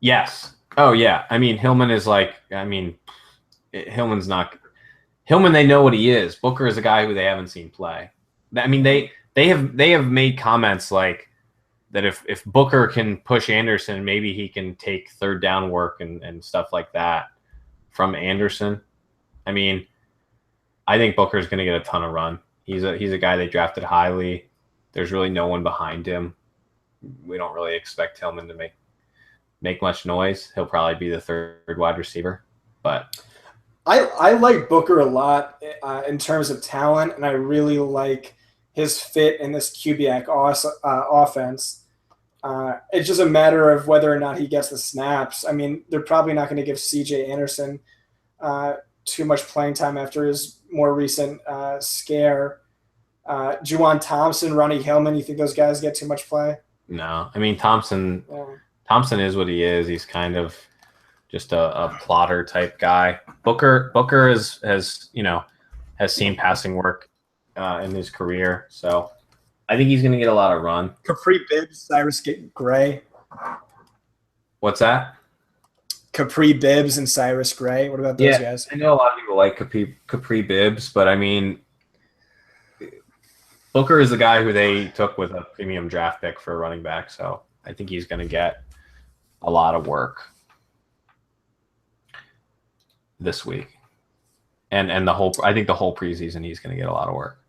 [SPEAKER 2] Yes. Oh, yeah. Hillman is Hillman's not – Hillman, they know what he is. Booker is a guy who they haven't seen play. They have made comments like that if Booker can push Anderson, maybe he can take third down work and stuff like that from Anderson. I think Booker's going to get a ton of run. He's a guy they drafted highly. There's really no one behind him. We don't really expect Hillman to make much noise. He'll probably be the third wide receiver. But
[SPEAKER 4] I like Booker a lot in terms of talent, and I really like his fit in this Kubiak offense. It's just a matter of whether or not he gets the snaps. They're probably not going to give C.J. Anderson too much playing time after his more recent scare. Juwan Thompson, Ronnie Hillman, you think those guys get too much play?
[SPEAKER 2] No. Thompson is what he is. He's kind of just a plotter type guy. Booker has seen passing work in his career, so I think he's going to get a lot of run.
[SPEAKER 4] Capri Bibbs, Cyrus Gray.
[SPEAKER 2] What's that?
[SPEAKER 4] Capri Bibbs and Cyrus Gray. What about those guys?
[SPEAKER 2] I know a lot of people like Capri Bibbs, but Booker is the guy who they took with a premium draft pick for a running back, so I think he's going to get a lot of work this week. And I think the whole preseason he's going to get a lot of work.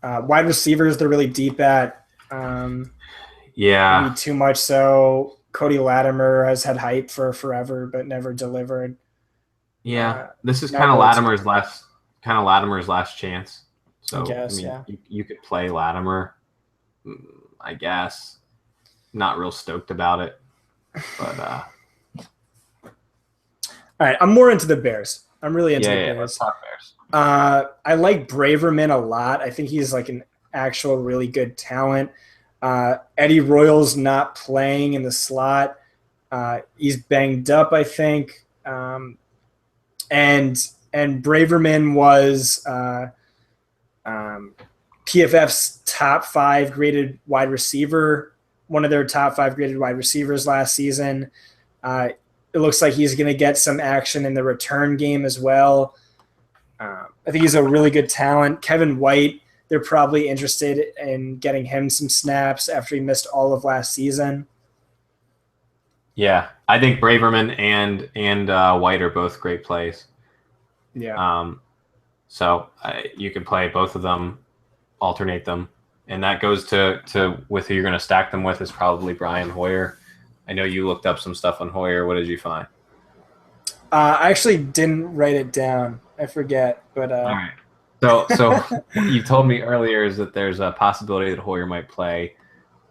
[SPEAKER 4] Wide receivers, they're really deep at.
[SPEAKER 2] Yeah.
[SPEAKER 4] Maybe too much so. Cody Latimer has had hype for forever, but never delivered.
[SPEAKER 2] Yeah, this is kind of Latimer's last chance. So
[SPEAKER 4] I guess,
[SPEAKER 2] you could play Latimer, I guess. Not real stoked about it, but.
[SPEAKER 4] All right, I'm more into the Bears. I'm really into the Bears.
[SPEAKER 2] Let's talk Bears.
[SPEAKER 4] I like Braverman a lot. I think he's like an actual really good talent. Eddie Royal's not playing in the slot. He's banged up, I think. And Braverman was PFF's top 5 graded wide receiver, one of their top 5 graded wide receivers last season. It looks like he's going to get some action in the return game as well. I think he's a really good talent. Kevin White, they're probably interested in getting him some snaps after he missed all of last season.
[SPEAKER 2] Yeah, I think Braverman and White are both great plays.
[SPEAKER 4] Yeah.
[SPEAKER 2] So you can play both of them, alternate them, and that goes to with who you're going to stack them with is probably Brian Hoyer. I know you looked up some stuff on Hoyer. What did you find?
[SPEAKER 4] I actually didn't write it down. I forget, but
[SPEAKER 2] all right. So you told me earlier is that there's a possibility that Hoyer might play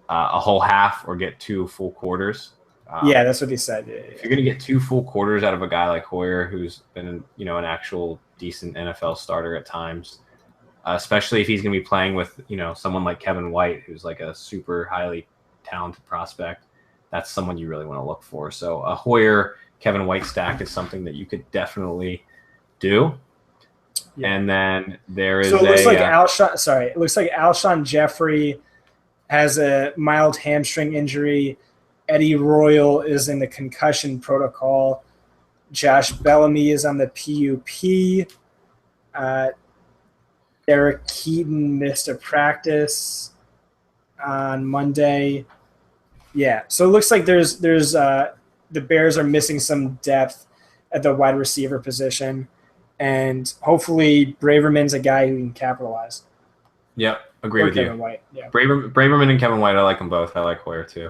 [SPEAKER 2] a whole half or get 2 full quarters.
[SPEAKER 4] Yeah, that's what he said. Yeah.
[SPEAKER 2] If you're going to get 2 full quarters out of a guy like Hoyer, who's been an actual decent NFL starter at times, especially if he's going to be playing with someone like Kevin White, who's like a super highly talented prospect, that's someone you really want to look for. So a Hoyer, Kevin White stack is something that you could definitely do. Yeah. And then there is
[SPEAKER 1] it looks like Alshon Jeffrey has a mild hamstring injury. Eddie Royal is in the concussion protocol. Josh Bellamy is on the PUP. Derek Keaton missed a practice on Monday. Yeah, so it looks like there's the Bears are missing some depth at the wide receiver position, and hopefully Braverman's a guy who can capitalize.
[SPEAKER 2] Yep, agree with
[SPEAKER 1] Kevin
[SPEAKER 2] you.
[SPEAKER 1] White, yeah.
[SPEAKER 2] Braverman and Kevin White, I like them both. I like Hoyer too.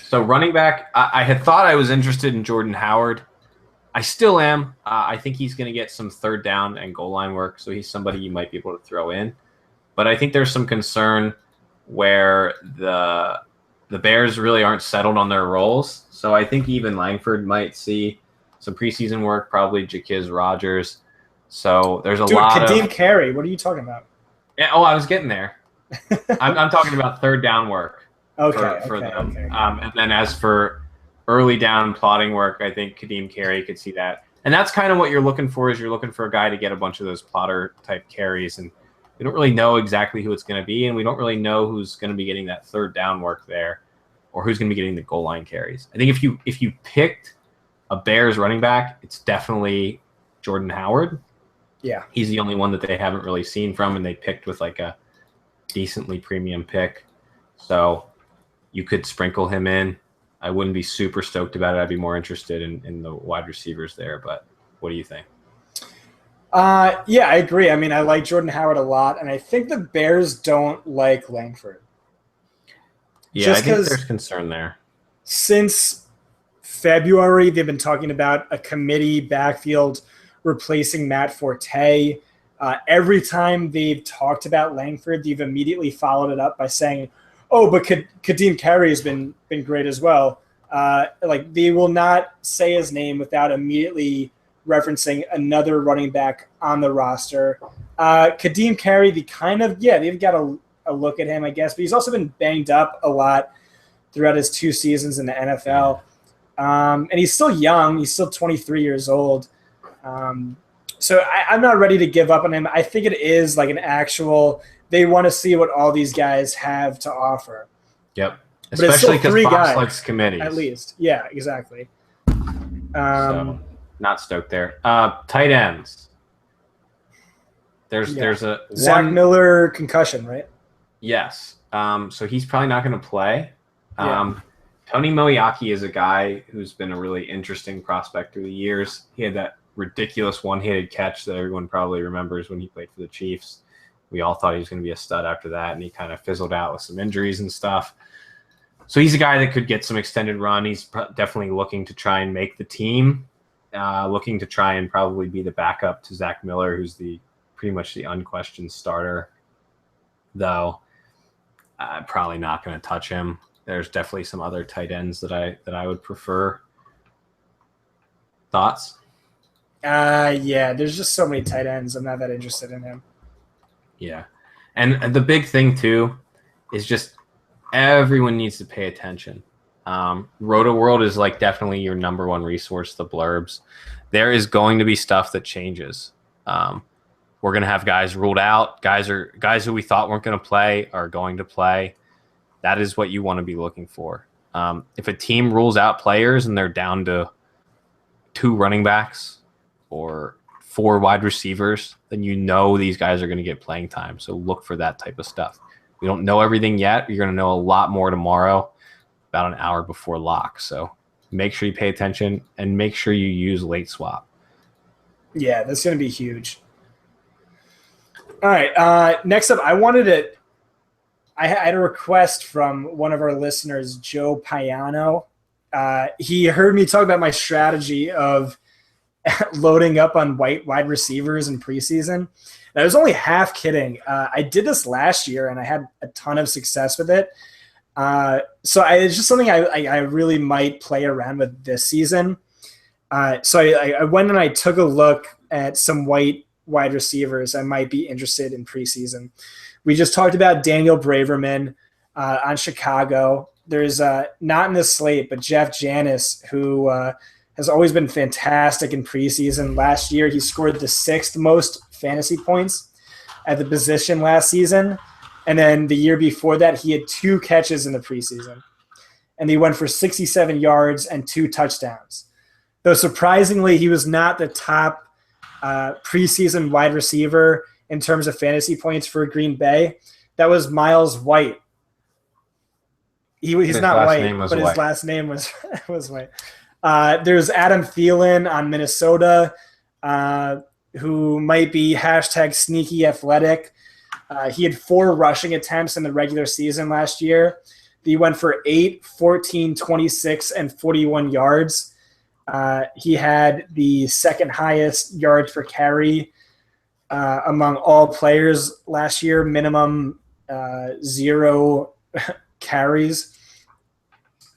[SPEAKER 2] So running back, I had thought I was interested in Jordan Howard. I still am. I think he's going to get some third down and goal line work, so he's somebody you might be able to throw in. But I think there's some concern where the Bears really aren't settled on their roles. So I think even Langford might see some preseason work, probably Jaquiz Rogers. So there's a lot
[SPEAKER 1] Kadeem Carey, what are you talking about?
[SPEAKER 2] Yeah, I was getting there. I'm talking about third down work for them.
[SPEAKER 1] Okay.
[SPEAKER 2] And then as for early down plotting work, I think Kadeem Carey could see that. And that's kind of what you're looking for, is you're looking for a guy to get a bunch of those plotter-type carries. And we don't really know exactly who it's going to be, and we don't really know who's going to be getting that third down work there or who's going to be getting the goal line carries. I think if you picked a Bears running back, it's definitely Jordan Howard.
[SPEAKER 1] Yeah.
[SPEAKER 2] He's the only one that they haven't really seen from, and they picked with like a decently premium pick. So you could sprinkle him in. I wouldn't be super stoked about it. I'd be more interested in the wide receivers there. But what do you think?
[SPEAKER 1] Yeah, I agree. I mean, I like Jordan Howard a lot, and I think the Bears don't like Langford.
[SPEAKER 2] Yeah, I think there's concern there.
[SPEAKER 1] Since February, they've been talking about a committee backfield replacing Matt Forte. Every time they've talked about Langford, they've immediately followed it up by saying, "Oh, but Kadeem Carey has been great as well." Like, they will not say his name without immediately referencing another running back on the roster. Kadeem Carey, they've got a look at him, I guess, but he's also been banged up a lot throughout his 2 seasons in the NFL. And he's still young. He's still 23 years old. So I'm not ready to give up on him. I think it is like an actual – they want to see what all these guys have to offer.
[SPEAKER 2] Yep. Especially because Fox likes committees.
[SPEAKER 1] At least. Yeah, exactly.
[SPEAKER 2] So, not stoked there. Tight ends. There's a
[SPEAKER 1] Zach Miller concussion, right?
[SPEAKER 2] Yes. So he's probably not going to play. Tony Moeaki is a guy who's been a really interesting prospect through the years. He had that ridiculous one-handed catch that everyone probably remembers when he played for the Chiefs. We all thought he was going to be a stud after that, and he kind of fizzled out with some injuries and stuff. So he's a guy that could get some extended run. He's definitely looking to try and make the team, looking to try and probably be the backup to Zach Miller, who's pretty much the unquestioned starter, though I'm probably not going to touch him. There's definitely some other tight ends that I would prefer. Thoughts?
[SPEAKER 1] Yeah, there's just so many tight ends. I'm not that interested in him.
[SPEAKER 2] Yeah. And the big thing, too, is just everyone needs to pay attention. Roto World is like definitely your number one resource, the blurbs. There is going to be stuff that changes. We're going to have guys ruled out. Guys who we thought weren't going to play are going to play. That is what you want to be looking for. If a team rules out players and they're down to 2 running backs or 4 wide receivers, then you know these guys are going to get playing time. So look for that type of stuff. We don't know everything yet. You're going to know a lot more tomorrow, about an hour before lock. So make sure you pay attention and make sure you use late swap.
[SPEAKER 1] Yeah, that's going to be huge. All right. Next up, I had a request from one of our listeners, Joe Payano. He heard me talk about my strategy of loading up on wide receivers in preseason. And I was only half kidding. I did this last year, and I had a ton of success with it. So it's just something I really might play around with this season. So I went and I took a look at some wide receivers I might be interested in preseason. We just talked about Daniel Braverman on Chicago. there's not in this slate, but Jeff Janis, who has always been fantastic in preseason. Last year, he scored the 6th most fantasy points at the position last season. And then the year before that, he had 2 catches in the preseason. And he went for 67 yards and 2 touchdowns. Though surprisingly, he was not the top preseason wide receiver in terms of fantasy points for Green Bay. That was Miles White. He's not white, but his last name was White. There's Adam Thielen on Minnesota, who might be #sneaky athletic. He had 4 rushing attempts in the regular season last year. He went for 8, 14, 26, and 41 yards. He had the 2nd highest yards per carry among all players last year, minimum 0 carries.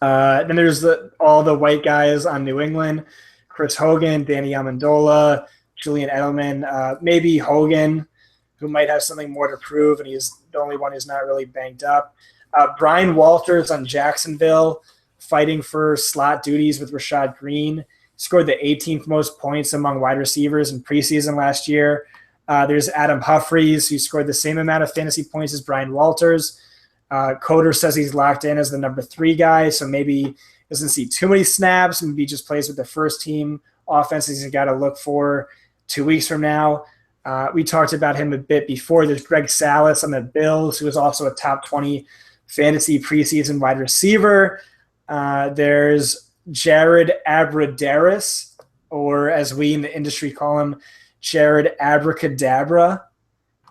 [SPEAKER 1] Then there's all the white guys on New England: Chris Hogan, Danny Amendola, Julian Edelman, maybe Hogan, who might have something more to prove, and he's the only one who's not really banged up. Brian Walters on Jacksonville, fighting for slot duties with Rashad Green, scored the 18th most points among wide receivers in preseason last year. There's Adam Humphries, who scored the same amount of fantasy points as Brian Walters. Coder says he's locked in as the number 3 guy, so maybe doesn't see too many snaps, maybe just plays with the first team offenses he's got to look for 2 weeks from now. We talked about him a bit before. There's Greg Salas on the Bills, who is also a top 20 fantasy preseason wide receiver. There's Jared Abbrederis, or as we in the industry call him, Jared Abracadabra,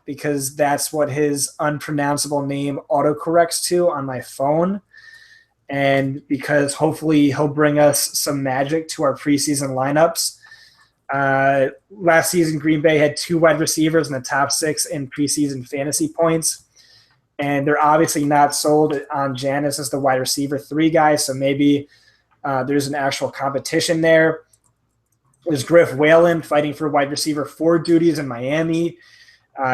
[SPEAKER 1] because that's what his unpronounceable name autocorrects to on my phone. And because hopefully he'll bring us some magic to our preseason lineups. Last season, Green Bay had 2 wide receivers in the top 6 in preseason fantasy points. And they're obviously not sold on Janis as the wide receiver 3 guy, so maybe there's an actual competition there. There's Griff Whalen fighting for wide receiver 4 duties in Miami.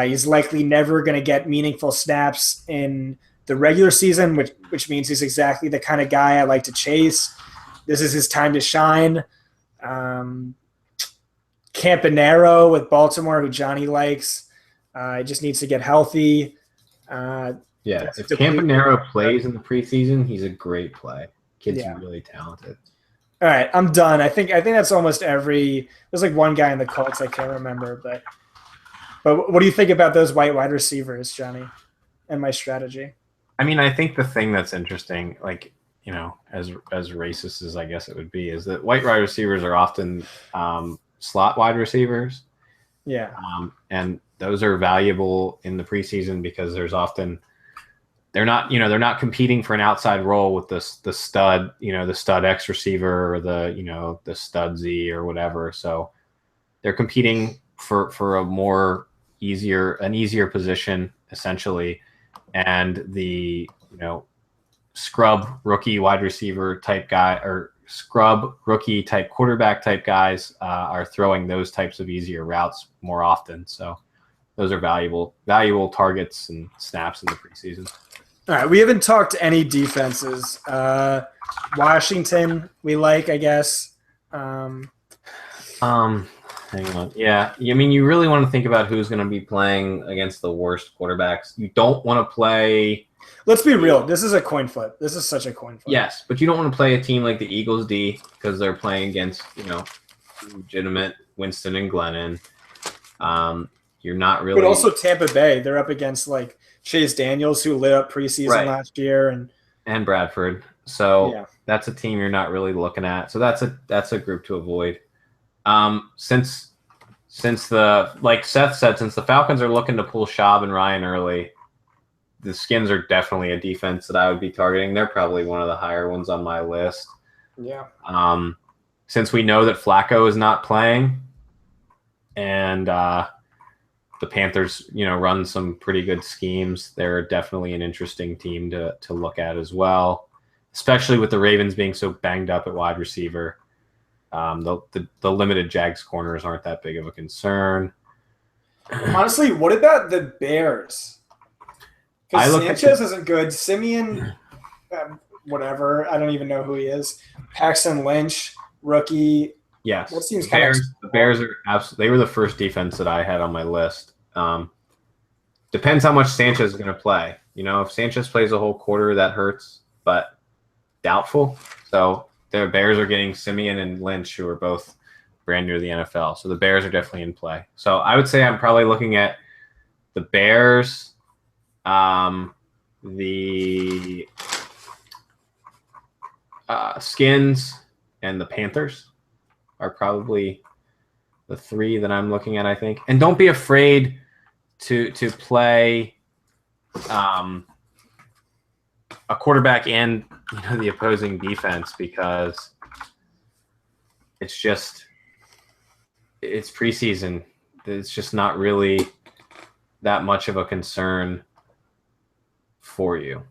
[SPEAKER 1] He's likely never going to get meaningful snaps in the regular season, which means he's exactly the kind of guy I like to chase. This is his time to shine. Campanaro with Baltimore, who Johnny likes. He just needs to get healthy.
[SPEAKER 2] If Campanaro plays in the preseason, he's a great play. Kid's really talented.
[SPEAKER 1] All right, I'm done. I think that's almost every. There's like one guy in the Colts I can't remember, but what do you think about those white wide receivers, Johnny, and my strategy?
[SPEAKER 2] I mean, I think the thing that's interesting, like, you know, as racist as I guess it would be, is that white wide receivers are often slot wide receivers.
[SPEAKER 1] Yeah.
[SPEAKER 2] And those are valuable in the preseason because there's often they're not competing for an outside role with the stud, the stud X receiver or the stud Z or whatever. So they're competing for an easier position essentially, and the scrub rookie wide receiver type guy or scrub rookie type quarterback type guys are throwing those types of easier routes more often. So those are valuable targets and snaps in the preseason.
[SPEAKER 1] All right, we haven't talked any defenses. Washington, we like, I guess.
[SPEAKER 2] Hang on. Yeah, I mean, you really want to think about who's going to be playing against the worst quarterbacks. You don't want to play.
[SPEAKER 1] Let's be real. This is a coin flip. This is such a coin flip.
[SPEAKER 2] Yes, but you don't want to play a team like the Eagles D because they're playing against legitimate Winston and Glennon. You're not really.
[SPEAKER 1] But also Tampa Bay. They're up against like Chase Daniels, who lit up preseason last year, and
[SPEAKER 2] Bradford. So that's a team you're not really looking at. So that's a group to avoid. Since like Seth said, since the Falcons are looking to pull Schaub and Ryan early, the Skins are definitely a defense that I would be targeting. They're probably one of the higher ones on my list.
[SPEAKER 1] Yeah.
[SPEAKER 2] Since we know that Flacco is not playing, and the Panthers, run some pretty good schemes, they're definitely an interesting team to look at as well, especially with the Ravens being so banged up at wide receiver. The limited Jags corners aren't that big of a concern.
[SPEAKER 4] Honestly, what about the Bears? Because Sanchez isn't good. Simeon, whatever. I don't even know who he is. Paxton Lynch, rookie.
[SPEAKER 2] Yes.
[SPEAKER 4] That seems
[SPEAKER 2] The Bears are absolutely. They were the first defense that I had on my list. Depends how much Sanchez is going to play. If Sanchez plays a whole quarter, that hurts, but doubtful. So the Bears are getting Simeon and Lynch, who are both brand new to the NFL. So the Bears are definitely in play. So I would say I'm probably looking at the Bears, the Skins, and the Panthers are probably the three that I'm looking at, I think. And don't be afraid to play a quarterback and the opposing defense, because it's preseason. It's just not really that much of a concern for you.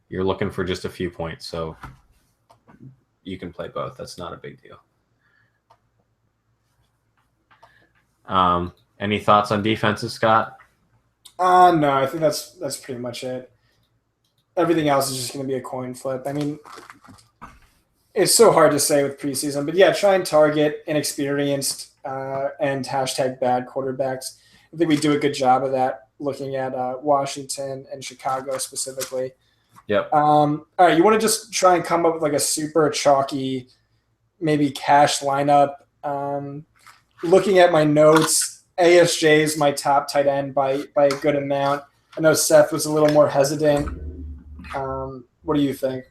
[SPEAKER 2] You're looking for just a few points, so you can play both. That's not a big deal. Any thoughts on defenses, Scott?
[SPEAKER 4] No, I think that's pretty much it. Everything else is just going to be a coin flip. I mean, it's so hard to say with preseason, but yeah, try and target inexperienced and #bad quarterbacks. I think we do a good job of that, looking at Washington and Chicago specifically.
[SPEAKER 2] Yep.
[SPEAKER 4] All right, you want to just try and come up with like a super chalky, maybe cash lineup. Looking at my notes, ASJ is my top tight end by a good amount. I know Seth was a little more hesitant. What do you think?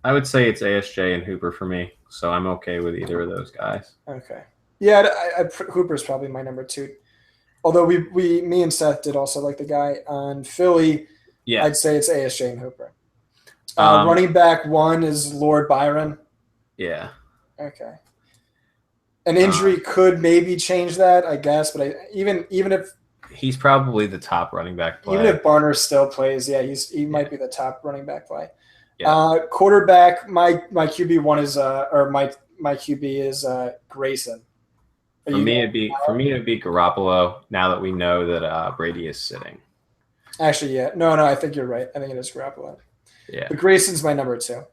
[SPEAKER 2] I would say it's ASJ and Hooper for me, so I'm okay with either of those guys.
[SPEAKER 4] Okay. Yeah, Hooper's probably my number 2. Although me and Seth did also like the guy on Philly.
[SPEAKER 2] Yeah.
[SPEAKER 4] I'd say it's ASJ and Hooper. Running back 1 is Lord Byron.
[SPEAKER 2] Yeah.
[SPEAKER 4] Okay. An injury could maybe change that, I guess, but even if
[SPEAKER 2] he's probably the top running back play.
[SPEAKER 4] Even if Barner still plays, yeah, he might be the top running back play.
[SPEAKER 2] Yeah.
[SPEAKER 4] Quarterback, my QB1 is my QB is Grayson.
[SPEAKER 2] For me, it'd be Garoppolo. Now that we know that Brady is sitting.
[SPEAKER 4] Actually, yeah, no, I think you're right. I think it is Garoppolo.
[SPEAKER 2] Yeah,
[SPEAKER 4] but Grayson's my number 2.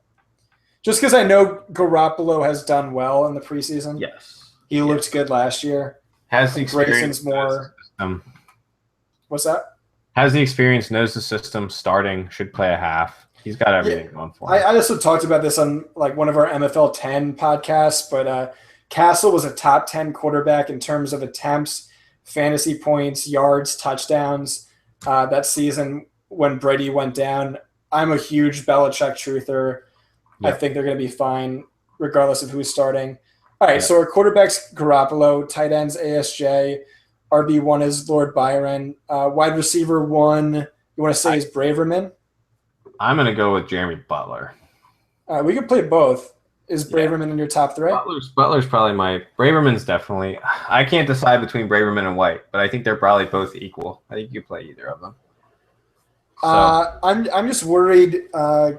[SPEAKER 4] Just because I know Garoppolo has done well in the preseason.
[SPEAKER 2] Yes,
[SPEAKER 4] he looked good last year.
[SPEAKER 2] Has the experience.
[SPEAKER 4] Grayson's more. What's that?
[SPEAKER 2] Has the experience, knows the system. Starting, should play a half. He's got everything going for him.
[SPEAKER 4] I also talked about this on like one of our MFL 10 podcasts, but Castle was a top 10 quarterback in terms of attempts, fantasy points, yards, touchdowns that season when Brady went down. I'm a huge Belichick truther. Yep. I think they're going to be fine regardless of who's starting. All right, So our quarterback's Garoppolo, tight ends ASJ, RB1 is Lord Byron, wide receiver 1, you want to say is Braverman?
[SPEAKER 2] I'm going to go with Jeremy Butler.
[SPEAKER 4] We could play both. Is Braverman in your top 3?
[SPEAKER 2] Butler's probably Braverman's definitely. I can't decide between Braverman and White, but I think they're probably both equal. I think you play either of them. So.
[SPEAKER 4] I'm just worried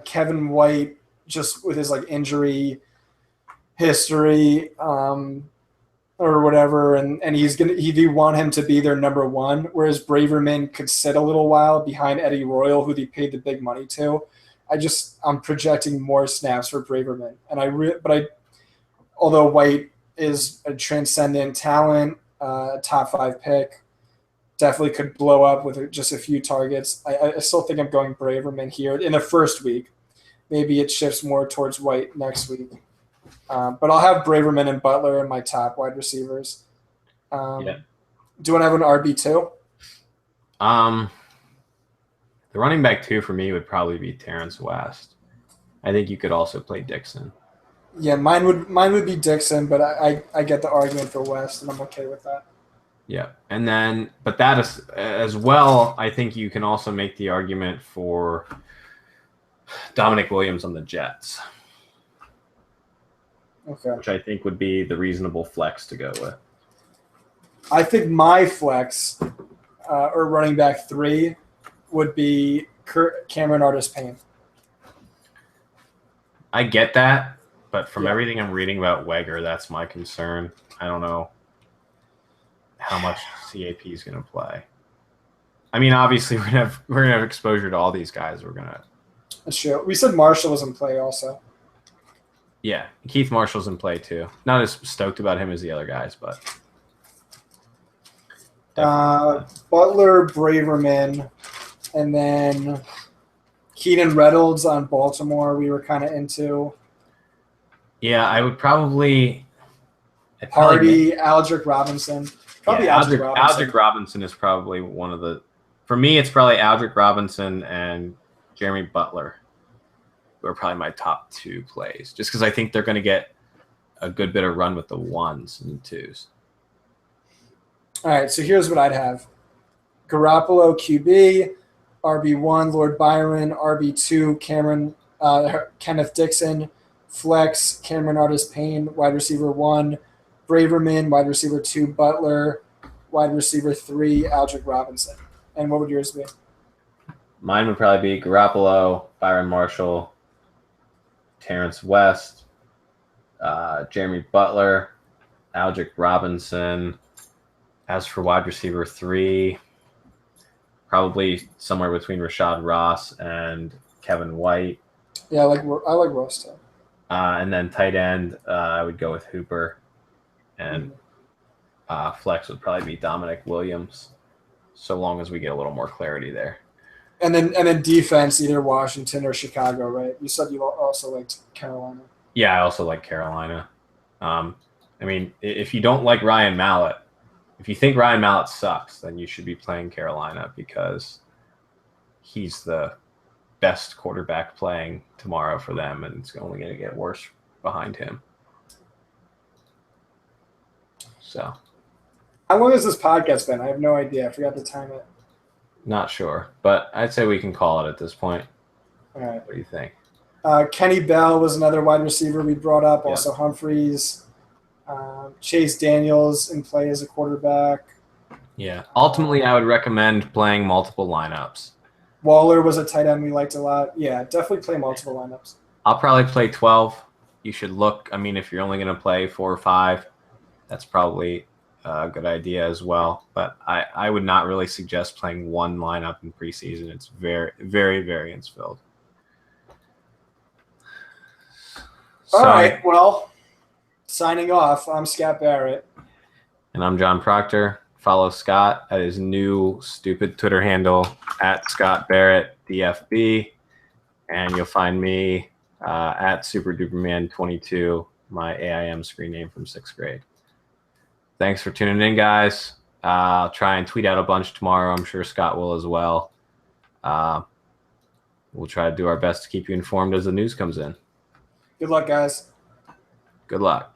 [SPEAKER 4] Kevin White, just with his like injury history or whatever, and you want him to be their number 1, whereas Braverman could sit a little while behind Eddie Royal, who they paid the big money to. I'm projecting more snaps for Braverman, and although White is a transcendent talent, top 5 pick, definitely could blow up with just a few targets. I still think I'm going Braverman here in the first week. Maybe it shifts more towards White next week. But I'll have Braverman and Butler in my top wide receivers. Do you want to have an RB2?
[SPEAKER 2] The running back 2 for me would probably be Terrence West. I think you could also play Dixon.
[SPEAKER 4] Yeah, mine would be Dixon, but I get the argument for West, and I'm okay with that.
[SPEAKER 2] Yeah, and then, but that is as well. I think you can also make the argument for Dominic Williams on the Jets.
[SPEAKER 4] Okay.
[SPEAKER 2] Which I think would be the reasonable flex to go with.
[SPEAKER 4] I think my flex or running back 3 would be Cameron Artis-Payne.
[SPEAKER 2] I get that, but from everything I'm reading about Weger, that's my concern. I don't know how much CAP is going to play. I mean, obviously we're gonna have exposure to all these guys.
[SPEAKER 4] That's true. We said Marshall was in play also.
[SPEAKER 2] Yeah, Keith Marshall's in play too. Not as stoked about him as the other guys, but
[SPEAKER 4] Butler, Braverman, and then Keenan Reynolds on Baltimore. We were kind of into.
[SPEAKER 2] yeah, I would probably.
[SPEAKER 4] Hardy, Aldrick Robinson. Probably Aldrick Robinson.
[SPEAKER 2] Aldrick Robinson is probably one of the. For me, it's probably Aldrick Robinson and Jeremy Butler, who are probably my top two plays, just because I think they're going to get a good bit of run with the ones and twos.
[SPEAKER 4] All right, so here's what I'd have: Garoppolo QB, RB1 Lord Byron, RB2 Kenneth Dixon, flex Cameron Artis-Payne, wide receiver 1, Braverman, wide receiver 2 Butler, wide receiver 3 Aldrick Robinson. And what would yours be?
[SPEAKER 2] Mine would probably be Garoppolo, Byron Marshall, Terrence West, Jeremy Butler, Aldrick Robinson. As for wide receiver 3, probably somewhere between Rashad Ross and Kevin White.
[SPEAKER 4] Yeah, I like Ross too.
[SPEAKER 2] And then tight end, I would go with Hooper. And flex would probably be Dominic Williams, so long as we get a little more clarity there.
[SPEAKER 4] And then defense, either Washington or Chicago, right? You said you also liked Carolina.
[SPEAKER 2] Yeah, I also like Carolina. I mean, if you don't like Ryan Mallett, if you think Ryan Mallett sucks, then you should be playing Carolina because he's the best quarterback playing tomorrow for them, and it's only going to get worse behind him. So,
[SPEAKER 4] how long has this podcast been? I have no idea. I forgot to time it.
[SPEAKER 2] Not sure, but I'd say we can call it at this point.
[SPEAKER 4] All right.
[SPEAKER 2] What do you think?
[SPEAKER 4] Kenny Bell was another wide receiver we brought up.
[SPEAKER 2] Yeah.
[SPEAKER 4] Also Humphreys. Chase Daniels in play as a quarterback.
[SPEAKER 2] Yeah. Ultimately, I would recommend playing multiple lineups.
[SPEAKER 4] Waller was a tight end we liked a lot. Yeah, definitely play multiple lineups.
[SPEAKER 2] I'll probably play 12. You should look. I mean, if you're only going to play 4 or 5, that's probably a good idea as well. But I would not really suggest playing one lineup in preseason. It's very, very variance-filled.
[SPEAKER 4] All right, well, signing off, I'm Scott Barrett.
[SPEAKER 2] And I'm John Proctor. Follow Scott at his new stupid Twitter handle, at Scott Barrett DFB. And you'll find me at SuperDuperman22, my AIM screen name from 6th grade. Thanks for tuning in, guys. I'll try and tweet out a bunch tomorrow. I'm sure Scott will as well. We'll try to do our best to keep you informed as the news comes in.
[SPEAKER 4] Good luck, guys.
[SPEAKER 2] Good luck.